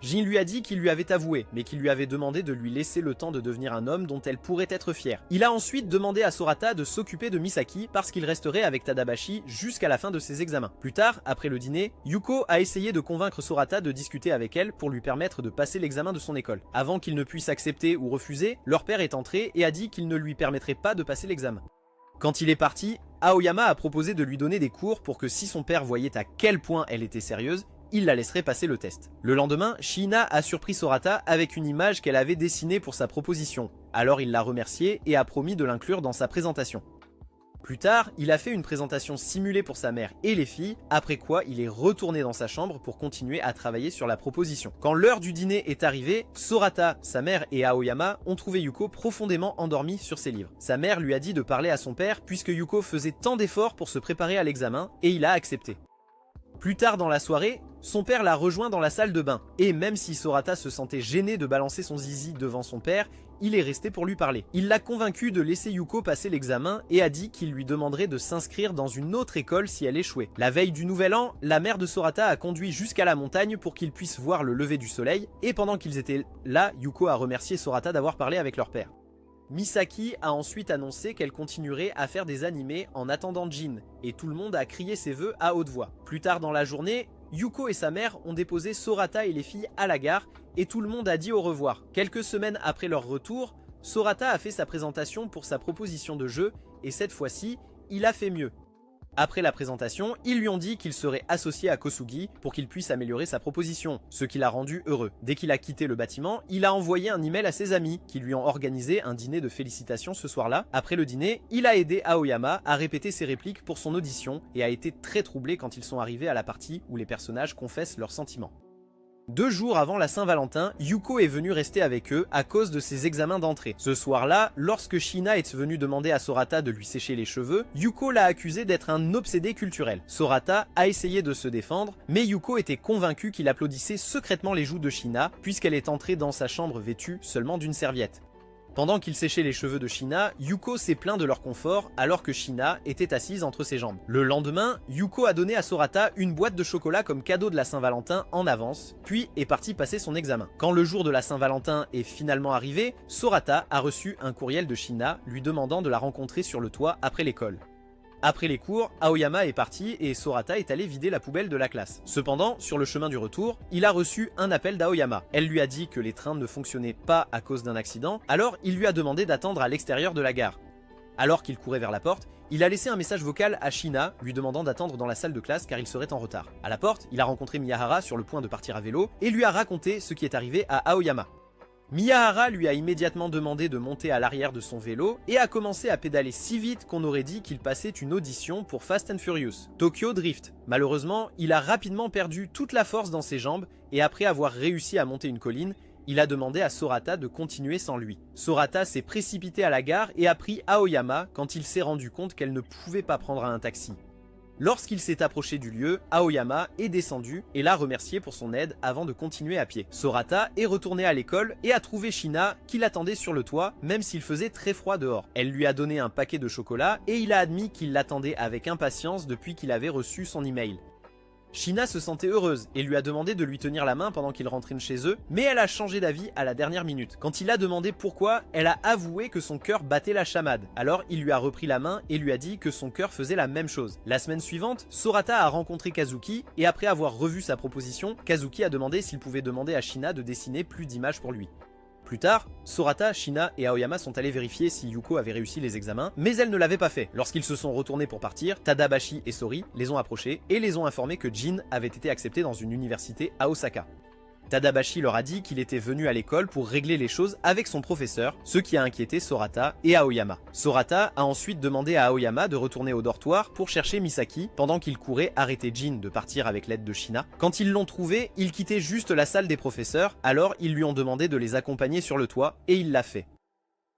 Jin lui a dit qu'il lui avait avoué, mais qu'il lui avait demandé de lui laisser le temps de devenir un homme dont elle pourrait être fière. Il a ensuite demandé à Sorata de s'occuper de Misaki parce qu'il resterait avec Tadabashi jusqu'à la fin de ses examens. Plus tard, après le dîner, Yuko a essayé de convaincre Sorata de discuter avec elle pour lui permettre de passer l'examen de son école. Avant qu'il ne puisse accepter ou refuser, leur père est entré et a dit qu'il ne lui permettrait pas de passer l'examen. Quand il est parti, Aoyama a proposé de lui donner des cours pour que si son père voyait à quel point elle était sérieuse, il la laisserait passer le test. Le lendemain, Shina a surpris Sorata avec une image qu'elle avait dessinée pour sa proposition. Alors il l'a remerciée et a promis de l'inclure dans sa présentation. Plus tard, il a fait une présentation simulée pour sa mère et les filles, après quoi il est retourné dans sa chambre pour continuer à travailler sur la proposition. Quand l'heure du dîner est arrivée, Sorata, sa mère et Aoyama ont trouvé Yuko profondément endormi sur ses livres. Sa mère lui a dit de parler à son père puisque Yuko faisait tant d'efforts pour se préparer à l'examen et il a accepté. Plus tard dans la soirée, son père l'a rejoint dans la salle de bain, et même si Sorata se sentait gênée de balancer son zizi devant son père, il est resté pour lui parler. Il l'a convaincu de laisser Yuko passer l'examen et a dit qu'il lui demanderait de s'inscrire dans une autre école si elle échouait. La veille du nouvel an, la mère de Sorata a conduit jusqu'à la montagne pour qu'ils puissent voir le lever du soleil, et pendant qu'ils étaient là, Yuko a remercié Sorata d'avoir parlé avec leur père. Misaki a ensuite annoncé qu'elle continuerait à faire des animés en attendant Jin, et tout le monde a crié ses vœux à haute voix. Plus tard dans la journée, Yuko et sa mère ont déposé Sorata et les filles à la gare, et tout le monde a dit au revoir. Quelques semaines après leur retour, Sorata a fait sa présentation pour sa proposition de jeu, et cette fois-ci, il a fait mieux. Après la présentation, ils lui ont dit qu'il serait associé à Kosugi pour qu'il puisse améliorer sa proposition, ce qui l'a rendu heureux. Dès qu'il a quitté le bâtiment, il a envoyé un email à ses amis qui lui ont organisé un dîner de félicitations ce soir-là. Après le dîner, il a aidé Aoyama à répéter ses répliques pour son audition et a été très troublé quand ils sont arrivés à la partie où les personnages confessent leurs sentiments. 2 jours avant la Saint-Valentin, Yuko est venue rester avec eux à cause de ses examens d'entrée. Ce soir-là, lorsque Shina est venue demander à Sorata de lui sécher les cheveux, Yuko l'a accusé d'être un obsédé culturel. Sorata a essayé de se défendre, mais Yuko était convaincu qu'il applaudissait secrètement les joues de Shina, puisqu'elle est entrée dans sa chambre vêtue seulement d'une serviette. Pendant qu'il séchait les cheveux de Shina, Yuko s'est plaint de leur confort alors que Shina était assise entre ses jambes. Le lendemain, Yuko a donné à Sorata une boîte de chocolat comme cadeau de la Saint-Valentin en avance, puis est parti passer son examen. Quand le jour de la Saint-Valentin est finalement arrivé, Sorata a reçu un courriel de Shina lui demandant de la rencontrer sur le toit après l'école. Après les cours, Aoyama est parti et Sorata est allé vider la poubelle de la classe. Cependant, sur le chemin du retour, il a reçu un appel d'Aoyama. Elle lui a dit que les trains ne fonctionnaient pas à cause d'un accident, alors il lui a demandé d'attendre à l'extérieur de la gare. Alors qu'il courait vers la porte, il a laissé un message vocal à Shina lui demandant d'attendre dans la salle de classe car il serait en retard. À la porte, il a rencontré Miyahara sur le point de partir à vélo et lui a raconté ce qui est arrivé à Aoyama. Miyahara lui a immédiatement demandé de monter à l'arrière de son vélo et a commencé à pédaler si vite qu'on aurait dit qu'il passait une audition pour Fast and Furious, Tokyo Drift. Malheureusement, il a rapidement perdu toute la force dans ses jambes et après avoir réussi à monter une colline, il a demandé à Sorata de continuer sans lui. Sorata s'est précipitée à la gare et a pris Aoyama quand il s'est rendu compte qu'elle ne pouvait pas prendre un taxi. Lorsqu'il s'est approché du lieu, Aoyama est descendu et l'a remercié pour son aide avant de continuer à pied. Sorata est retournée à l'école et a trouvé Shina qui l'attendait sur le toit même s'il faisait très froid dehors. Elle lui a donné un paquet de chocolat et il a admis qu'il l'attendait avec impatience depuis qu'il avait reçu son email. Shina se sentait heureuse et lui a demandé de lui tenir la main pendant qu'ils rentraient chez eux, mais elle a changé d'avis à la dernière minute. Quand il a demandé pourquoi, elle a avoué que son cœur battait la chamade. Alors il lui a repris la main et lui a dit que son cœur faisait la même chose. La semaine suivante, Sorata a rencontré Kazuki et après avoir revu sa proposition, Kazuki a demandé s'il pouvait demander à Shina de dessiner plus d'images pour lui. Plus tard, Sorata, Shina et Aoyama sont allés vérifier si Yuko avait réussi les examens, mais elle ne l'avait pas fait. Lorsqu'ils se sont retournés pour partir, Tadabashi et Sori les ont approchés et les ont informés que Jin avait été accepté dans une université à Osaka. Tadabashi leur a dit qu'il était venu à l'école pour régler les choses avec son professeur, ce qui a inquiété Sorata et Aoyama. Sorata a ensuite demandé à Aoyama de retourner au dortoir pour chercher Misaki pendant qu'il courait arrêter Jin de partir avec l'aide de Shina. Quand ils l'ont trouvé, il quittait juste la salle des professeurs, alors ils lui ont demandé de les accompagner sur le toit et il l'a fait.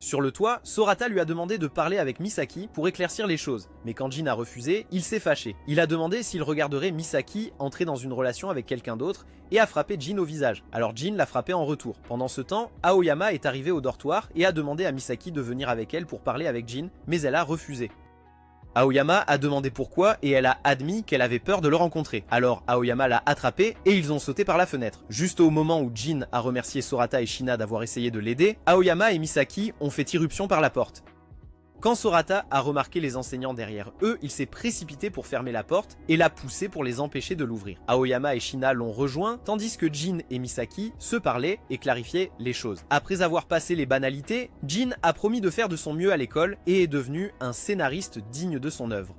Sur le toit, Sorata lui a demandé de parler avec Misaki pour éclaircir les choses, mais quand Jin a refusé, il s'est fâché. Il a demandé s'il regarderait Misaki entrer dans une relation avec quelqu'un d'autre et a frappé Jin au visage. Alors Jin l'a frappé en retour. Pendant ce temps, Aoyama est arrivé au dortoir et a demandé à Misaki de venir avec elle pour parler avec Jin, mais elle a refusé. Aoyama a demandé pourquoi et elle a admis qu'elle avait peur de le rencontrer. Alors Aoyama l'a attrapé et ils ont sauté par la fenêtre. Juste au moment où Jin a remercié Sorata et Shina d'avoir essayé de l'aider, Aoyama et Misaki ont fait irruption par la porte. Quand Sorata a remarqué les enseignants derrière eux, il s'est précipité pour fermer la porte et l'a poussé pour les empêcher de l'ouvrir. Aoyama et Shina l'ont rejoint, tandis que Jin et Misaki se parlaient et clarifiaient les choses. Après avoir passé les banalités, Jin a promis de faire de son mieux à l'école et est devenu un scénariste digne de son œuvre.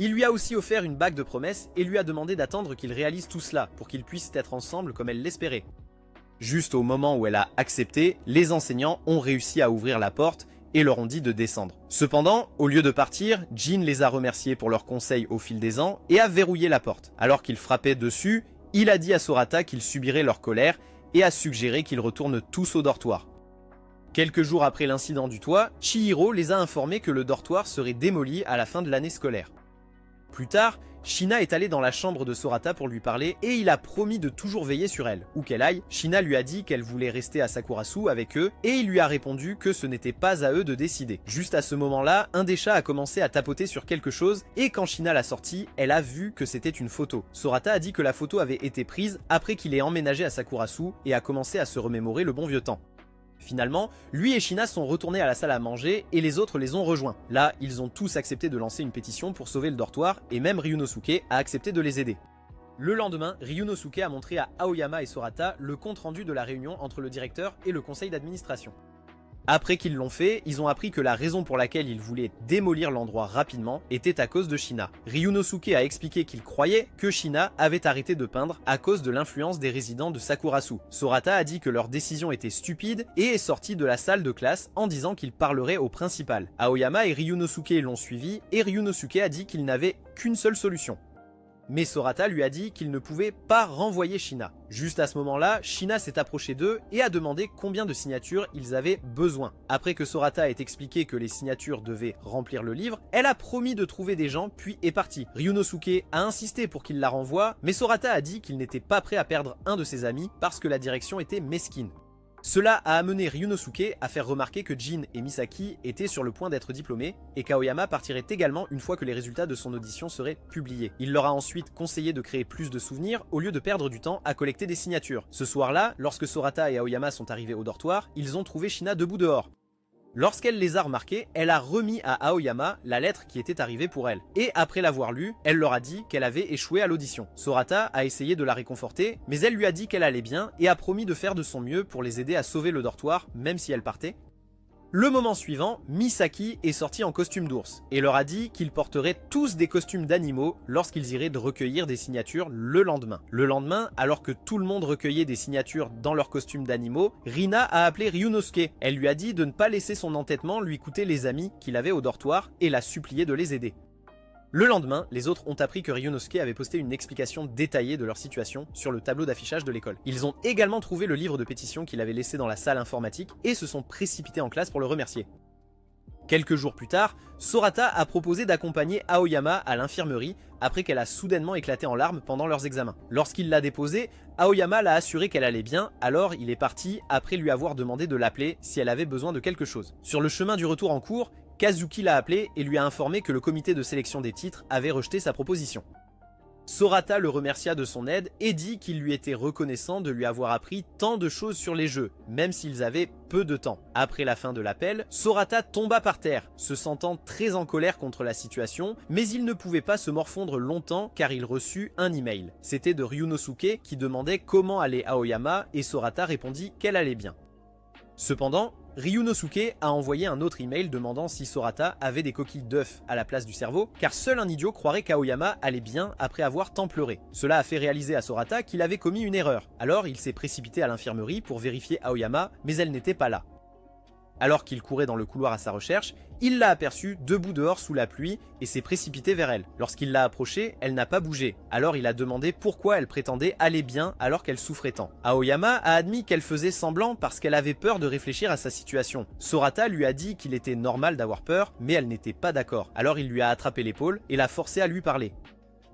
Il lui a aussi offert une bague de promesses et lui a demandé d'attendre qu'il réalise tout cela pour qu'ils puissent être ensemble comme elle l'espérait. Juste au moment où elle a accepté, les enseignants ont réussi à ouvrir la porte et leur ont dit de descendre. Cependant, au lieu de partir, Jin les a remerciés pour leurs conseils au fil des ans et a verrouillé la porte. Alors qu'il frappait dessus, il a dit à Sorata qu'il subirait leur colère et a suggéré qu'ils retournent tous au dortoir. Quelques jours après l'incident du toit, Chihiro les a informés que le dortoir serait démoli à la fin de l'année scolaire. Plus tard, Shina est allée dans la chambre de Sorata pour lui parler et il a promis de toujours veiller sur elle. Où qu'elle aille, Shina lui a dit qu'elle voulait rester à Sakurasu avec eux et il lui a répondu que ce n'était pas à eux de décider. Juste à ce moment-là, un des chats a commencé à tapoter sur quelque chose et quand Shina l'a sorti, elle a vu que c'était une photo. Sorata a dit que la photo avait été prise après qu'il ait emménagé à Sakurasu et a commencé à se remémorer le bon vieux temps. Finalement, lui et Shina sont retournés à la salle à manger et les autres les ont rejoints. Là, ils ont tous accepté de lancer une pétition pour sauver le dortoir et même Ryunosuke a accepté de les aider. Le lendemain, Ryunosuke a montré à Aoyama et Sorata le compte-rendu de la réunion entre le directeur et le conseil d'administration. Après qu'ils l'ont fait, ils ont appris que la raison pour laquelle ils voulaient démolir l'endroit rapidement était à cause de Shina. Ryunosuke a expliqué qu'il croyait que Shina avait arrêté de peindre à cause de l'influence des résidents de Sakurasu. Sorata a dit que leur décision était stupide et est sorti de la salle de classe en disant qu'il parlerait au principal. Aoyama et Ryunosuke l'ont suivi et Ryunosuke a dit qu'il n'avait qu'une seule solution. Mais Sorata lui a dit qu'il ne pouvait pas renvoyer Shina. Juste à ce moment-là, Shina s'est approchée d'eux et a demandé combien de signatures ils avaient besoin. Après que Sorata ait expliqué que les signatures devaient remplir le livre, elle a promis de trouver des gens puis est partie. Ryunosuke a insisté pour qu'il la renvoie, mais Sorata a dit qu'il n'était pas prêt à perdre un de ses amis parce que la direction était mesquine. Cela a amené Ryunosuke à faire remarquer que Jin et Misaki étaient sur le point d'être diplômés et qu'Aoyama partirait également une fois que les résultats de son audition seraient publiés. Il leur a ensuite conseillé de créer plus de souvenirs au lieu de perdre du temps à collecter des signatures. Ce soir-là, lorsque Sorata et Aoyama sont arrivés au dortoir, ils ont trouvé Shina debout dehors. Lorsqu'elle les a remarqués, elle a remis à Aoyama la lettre qui était arrivée pour elle. Et après l'avoir lue, elle leur a dit qu'elle avait échoué à l'audition. Sorata a essayé de la réconforter, mais elle lui a dit qu'elle allait bien et a promis de faire de son mieux pour les aider à sauver le dortoir, même si elle partait. Le moment suivant, Misaki est sorti en costume d'ours et leur a dit qu'ils porteraient tous des costumes d'animaux lorsqu'ils iraient recueillir des signatures le lendemain. Le lendemain, alors que tout le monde recueillait des signatures dans leurs costumes d'animaux, Rina a appelé Ryunosuke. Elle lui a dit de ne pas laisser son entêtement lui coûter les amis qu'il avait au dortoir et l'a supplié de les aider. Le lendemain, les autres ont appris que Ryunosuke avait posté une explication détaillée de leur situation sur le tableau d'affichage de l'école. Ils ont également trouvé le livre de pétition qu'il avait laissé dans la salle informatique et se sont précipités en classe pour le remercier. Quelques jours plus tard, Sorata a proposé d'accompagner Aoyama à l'infirmerie après qu'elle a soudainement éclaté en larmes pendant leurs examens. Lorsqu'il l'a déposée, Aoyama l'a assuré qu'elle allait bien, alors il est parti après lui avoir demandé de l'appeler si elle avait besoin de quelque chose. Sur le chemin du retour en cours, Kazuki l'a appelé et lui a informé que le comité de sélection des titres avait rejeté sa proposition. Sorata le remercia de son aide et dit qu'il lui était reconnaissant de lui avoir appris tant de choses sur les jeux, même s'ils avaient peu de temps. Après la fin de l'appel, Sorata tomba par terre, se sentant très en colère contre la situation, mais il ne pouvait pas se morfondre longtemps car il reçut un email. C'était de Ryunosuke qui demandait comment allait Aoyama et Sorata répondit qu'elle allait bien. Cependant, Ryunosuke a envoyé un autre email demandant si Sorata avait des coquilles d'œufs à la place du cerveau, car seul un idiot croirait qu'Aoyama allait bien après avoir tant pleuré. Cela a fait réaliser à Sorata qu'il avait commis une erreur. Alors il s'est précipité à l'infirmerie pour vérifier Aoyama, mais elle n'était pas là. Alors qu'il courait dans le couloir à sa recherche, il l'a aperçue debout dehors sous la pluie et s'est précipité vers elle. Lorsqu'il l'a approchée, elle n'a pas bougé. Alors il a demandé pourquoi elle prétendait aller bien alors qu'elle souffrait tant. Aoyama a admis qu'elle faisait semblant parce qu'elle avait peur de réfléchir à sa situation. Sorata lui a dit qu'il était normal d'avoir peur, mais elle n'était pas d'accord. Alors il lui a attrapé l'épaule et l'a forcé à lui parler.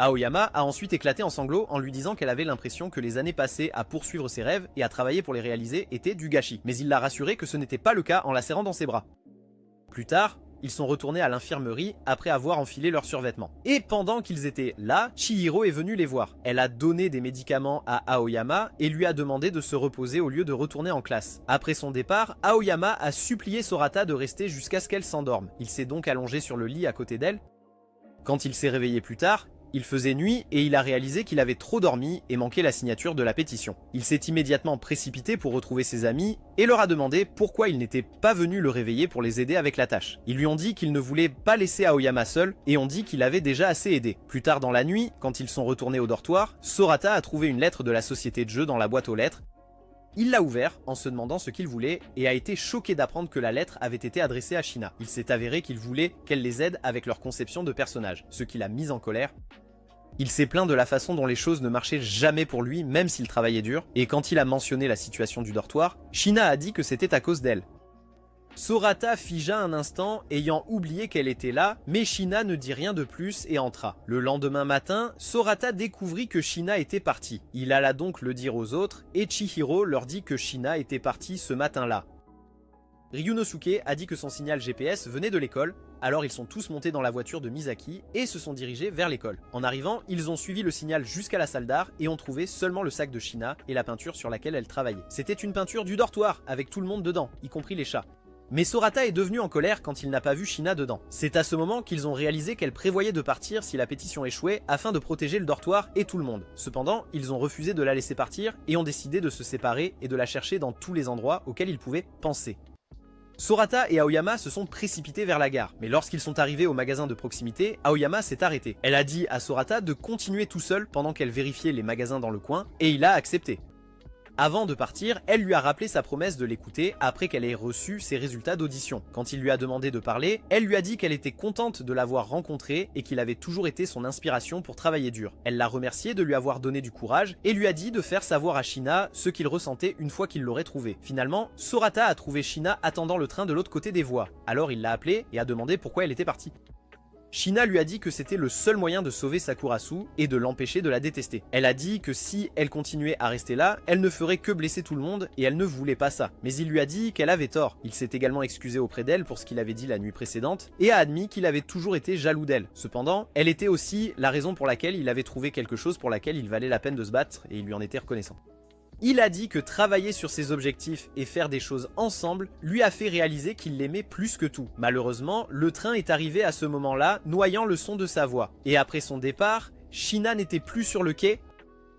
Aoyama a ensuite éclaté en sanglots en lui disant qu'elle avait l'impression que les années passées à poursuivre ses rêves et à travailler pour les réaliser étaient du gâchis. Mais il l'a rassuré que ce n'était pas le cas en la serrant dans ses bras. Plus tard, ils sont retournés à l'infirmerie après avoir enfilé leurs survêtements. Et pendant qu'ils étaient là, Chihiro est venue les voir. Elle a donné des médicaments à Aoyama et lui a demandé de se reposer au lieu de retourner en classe. Après son départ, Aoyama a supplié Sorata de rester jusqu'à ce qu'elle s'endorme. Il s'est donc allongé sur le lit à côté d'elle. Quand il s'est réveillé plus tard, il faisait nuit et il a réalisé qu'il avait trop dormi et manqué la signature de la pétition. Il s'est immédiatement précipité pour retrouver ses amis et leur a demandé pourquoi il n'était pas venu le réveiller pour les aider avec la tâche. Ils lui ont dit qu'ils ne voulaient pas laisser Aoyama seul et ont dit qu'il avait déjà assez aidé. Plus tard dans la nuit, quand ils sont retournés au dortoir, Sorata a trouvé une lettre de la société de jeu dans la boîte aux lettres. Il l'a ouvert en se demandant ce qu'il voulait et a été choqué d'apprendre que la lettre avait été adressée à Shina. Il s'est avéré qu'il voulait qu'elle les aide avec leur conception de personnage, ce qui l'a mis en colère. Il s'est plaint de la façon dont les choses ne marchaient jamais pour lui, même s'il travaillait dur, et quand il a mentionné la situation du dortoir, Shina a dit que c'était à cause d'elle. Sorata figea un instant, ayant oublié qu'elle était là, mais Shina ne dit rien de plus et entra. Le lendemain matin, Sorata découvrit que Shina était partie. Il alla donc le dire aux autres, et Chihiro leur dit que Shina était partie ce matin-là. Ryunosuke a dit que son signal GPS venait de l'école, alors ils sont tous montés dans la voiture de Misaki et se sont dirigés vers l'école. En arrivant, ils ont suivi le signal jusqu'à la salle d'art et ont trouvé seulement le sac de Shina et la peinture sur laquelle elle travaillait. C'était une peinture du dortoir, avec tout le monde dedans, y compris les chats. Mais Sorata est devenu en colère quand il n'a pas vu Shina dedans. C'est à ce moment qu'ils ont réalisé qu'elle prévoyait de partir si la pétition échouait afin de protéger le dortoir et tout le monde. Cependant, ils ont refusé de la laisser partir et ont décidé de se séparer et de la chercher dans tous les endroits auxquels ils pouvaient penser. Sorata et Aoyama se sont précipités vers la gare, mais lorsqu'ils sont arrivés au magasin de proximité, Aoyama s'est arrêté. Elle a dit à Sorata de continuer tout seul pendant qu'elle vérifiait les magasins dans le coin, et il a accepté. Avant de partir, elle lui a rappelé sa promesse de l'écouter après qu'elle ait reçu ses résultats d'audition. Quand il lui a demandé de parler, elle lui a dit qu'elle était contente de l'avoir rencontré et qu'il avait toujours été son inspiration pour travailler dur. Elle l'a remercié de lui avoir donné du courage et lui a dit de faire savoir à Shina ce qu'il ressentait une fois qu'il l'aurait trouvé. Finalement, Sorata a trouvé Shina attendant le train de l'autre côté des voies. Alors il l'a appelée et a demandé pourquoi elle était partie. Shina lui a dit que c'était le seul moyen de sauver Sakurasu et de l'empêcher de la détester. Elle a dit que si elle continuait à rester là, elle ne ferait que blesser tout le monde et elle ne voulait pas ça. Mais il lui a dit qu'elle avait tort. Il s'est également excusé auprès d'elle pour ce qu'il avait dit la nuit précédente et a admis qu'il avait toujours été jaloux d'elle. Cependant, elle était aussi la raison pour laquelle il avait trouvé quelque chose pour laquelle il valait la peine de se battre et il lui en était reconnaissant. Il a dit que travailler sur ses objectifs et faire des choses ensemble lui a fait réaliser qu'il l'aimait plus que tout. Malheureusement, le train est arrivé à ce moment-là, noyant le son de sa voix. Et après son départ, Shina n'était plus sur le quai.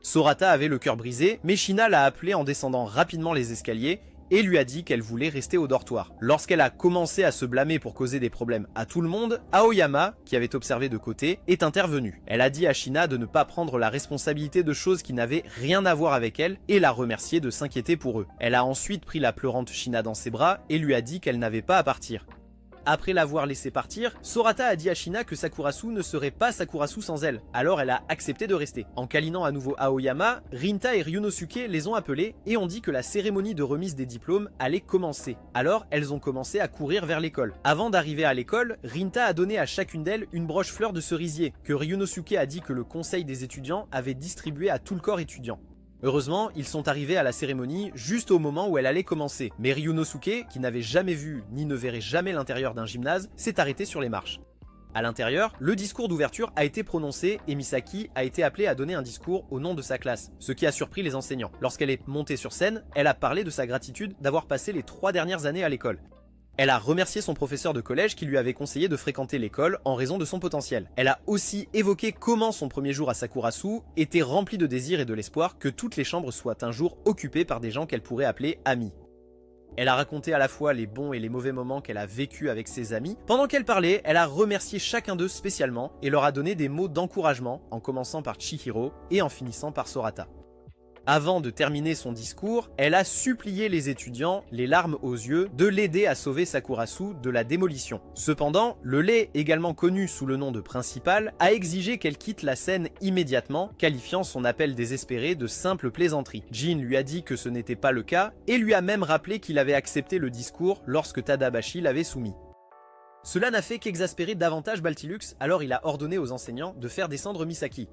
Sorata avait le cœur brisé, mais Shina l'a appelé en descendant rapidement les escaliers et lui a dit qu'elle voulait rester au dortoir. Lorsqu'elle a commencé à se blâmer pour causer des problèmes à tout le monde, Aoyama, qui avait observé de côté, est intervenue. Elle a dit à Shina de ne pas prendre la responsabilité de choses qui n'avaient rien à voir avec elle et l'a remercié de s'inquiéter pour eux. Elle a ensuite pris la pleurante Shina dans ses bras et lui a dit qu'elle n'avait pas à partir. Après l'avoir laissé partir, Sorata a dit à Shina que Sakurasu ne serait pas Sakurasu sans elle, alors elle a accepté de rester. En câlinant à nouveau Aoyama, Rinta et Ryunosuke les ont appelés et ont dit que la cérémonie de remise des diplômes allait commencer. Alors elles ont commencé à courir vers l'école. Avant d'arriver à l'école, Rinta a donné à chacune d'elles une broche fleur de cerisier, que Ryunosuke a dit que le conseil des étudiants avait distribué à tout le corps étudiant. Heureusement, ils sont arrivés à la cérémonie juste au moment où elle allait commencer, mais Ryunosuke, qui n'avait jamais vu ni ne verrait jamais l'intérieur d'un gymnase, s'est arrêté sur les marches. À l'intérieur, le discours d'ouverture a été prononcé et Misaki a été appelée à donner un discours au nom de sa classe, ce qui a surpris les enseignants. Lorsqu'elle est montée sur scène, elle a parlé de sa gratitude d'avoir passé les 3 dernières années à l'école. Elle a remercié son professeur de collège qui lui avait conseillé de fréquenter l'école en raison de son potentiel. Elle a aussi évoqué comment son premier jour à Sakurasu était rempli de désir et de l'espoir que toutes les chambres soient un jour occupées par des gens qu'elle pourrait appeler amis. Elle a raconté à la fois les bons et les mauvais moments qu'elle a vécus avec ses amis. Pendant qu'elle parlait, elle a remercié chacun d'eux spécialement et leur a donné des mots d'encouragement, en commençant par Chihiro et en finissant par Sorata. Avant de terminer son discours, elle a supplié les étudiants, les larmes aux yeux, de l'aider à sauver Sakurasu de la démolition. Cependant, le lait, également connu sous le nom de principal, a exigé qu'elle quitte la scène immédiatement, qualifiant son appel désespéré de simple plaisanterie. Jin lui a dit que ce n'était pas le cas, et lui a même rappelé qu'il avait accepté le discours lorsque Tadabashi l'avait soumis. Cela n'a fait qu'exaspérer davantage Baltilux, alors il a ordonné aux enseignants de faire descendre Misaki.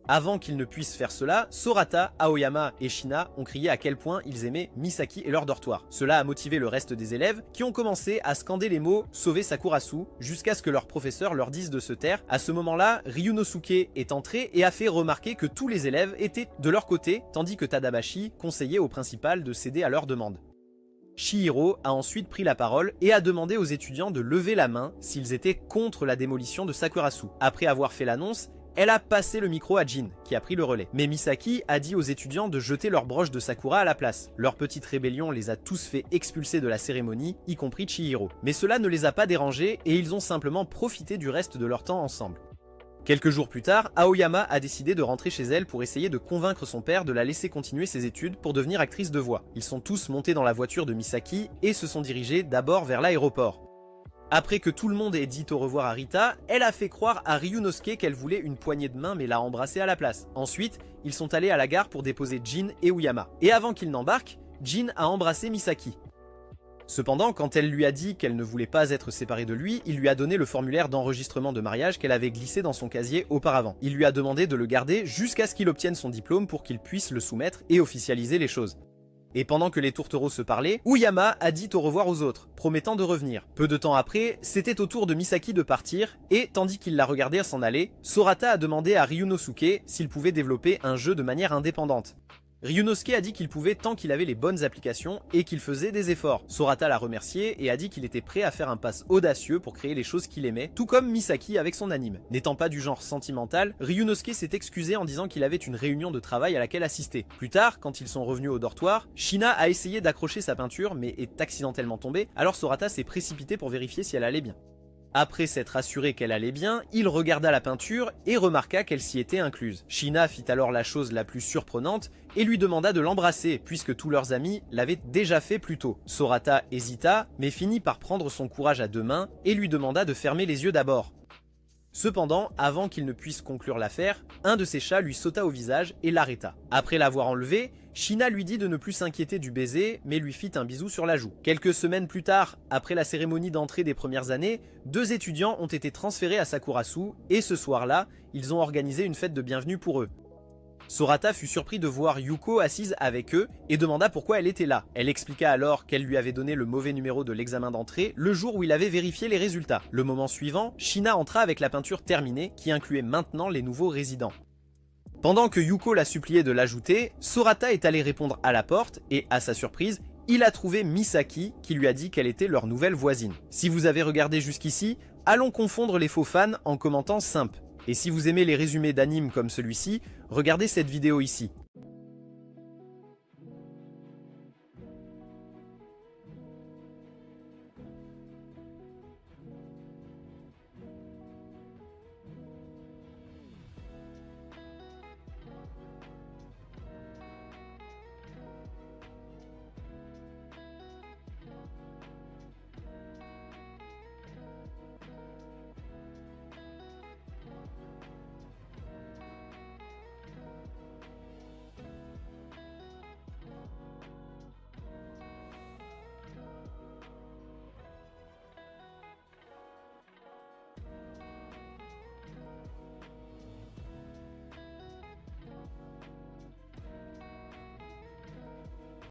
Avant qu'ils ne puissent faire cela, Sorata, Aoyama et Shina ont crié à quel point ils aimaient Misaki et leur dortoir. Cela a motivé le reste des élèves qui ont commencé à scander les mots « Sauver Sakurasu » jusqu'à ce que leur professeur leur dise de se taire. À ce moment-là, Ryunosuke est entré et a fait remarquer que tous les élèves étaient de leur côté, tandis que Tadabashi conseillait au principal de céder à leurs demandes. Chihiro a ensuite pris la parole et a demandé aux étudiants de lever la main s'ils étaient contre la démolition de Sakurasu. Après avoir fait l'annonce, elle a passé le micro à Jin, qui a pris le relais. Mais Misaki a dit aux étudiants de jeter leur broche de Sakura à la place. Leur petite rébellion les a tous fait expulser de la cérémonie, y compris Chihiro. Mais cela ne les a pas dérangés et ils ont simplement profité du reste de leur temps ensemble. Quelques jours plus tard, Aoyama a décidé de rentrer chez elle pour essayer de convaincre son père de la laisser continuer ses études pour devenir actrice de voix. Ils sont tous montés dans la voiture de Misaki et se sont dirigés d'abord vers l'aéroport. Après que tout le monde ait dit au revoir à Rita, elle a fait croire à Ryunosuke qu'elle voulait une poignée de main mais l'a embrassé à la place. Ensuite, ils sont allés à la gare pour déposer Jin et Aoyama. Et avant qu'ils n'embarquent, Jin a embrassé Misaki. Cependant, quand elle lui a dit qu'elle ne voulait pas être séparée de lui, il lui a donné le formulaire d'enregistrement de mariage qu'elle avait glissé dans son casier auparavant. Il lui a demandé de le garder jusqu'à ce qu'il obtienne son diplôme pour qu'il puisse le soumettre et officialiser les choses. Et pendant que les tourtereaux se parlaient, Aoyama a dit au revoir aux autres, promettant de revenir. Peu de temps après, c'était au tour de Misaki de partir, et tandis qu'il la regardait s'en aller, Sorata a demandé à Ryunosuke s'il pouvait développer un jeu de manière indépendante. Ryunosuke a dit qu'il pouvait tant qu'il avait les bonnes applications et qu'il faisait des efforts. Sorata l'a remercié et a dit qu'il était prêt à faire un pas audacieux pour créer les choses qu'il aimait, tout comme Misaki avec son anime. N'étant pas du genre sentimental, Ryunosuke s'est excusé en disant qu'il avait une réunion de travail à laquelle assister. Plus tard, quand ils sont revenus au dortoir, Shina a essayé d'accrocher sa peinture mais est accidentellement tombée, alors Sorata s'est précipitée pour vérifier si elle allait bien. Après s'être assuré qu'elle allait bien, il regarda la peinture et remarqua qu'elle s'y était incluse. Shina fit alors la chose la plus surprenante et lui demanda de l'embrasser, puisque tous leurs amis l'avaient déjà fait plus tôt. Sorata hésita, mais finit par prendre son courage à deux mains et lui demanda de fermer les yeux d'abord. Cependant, avant qu'il ne puisse conclure l'affaire, un de ses chats lui sauta au visage et l'arrêta. Après l'avoir enlevé, Shina lui dit de ne plus s'inquiéter du baiser, mais lui fit un bisou sur la joue. Quelques semaines plus tard, après la cérémonie d'entrée des premières années, 2 étudiants ont été transférés à Sakurasu, et ce soir-là, ils ont organisé une fête de bienvenue pour eux. Sorata fut surpris de voir Yuko assise avec eux et demanda pourquoi elle était là. Elle expliqua alors qu'elle lui avait donné le mauvais numéro de l'examen d'entrée le jour où il avait vérifié les résultats. Le moment suivant, Shina entra avec la peinture terminée qui incluait maintenant les nouveaux résidents. Pendant que Yuko la suppliait de l'ajouter, Sorata est allé répondre à la porte et, à sa surprise, il a trouvé Misaki qui lui a dit qu'elle était leur nouvelle voisine. Si vous avez regardé jusqu'ici, allons confondre les faux fans en commentant simp. Et si vous aimez les résumés d'animes comme celui-ci, regardez cette vidéo ici.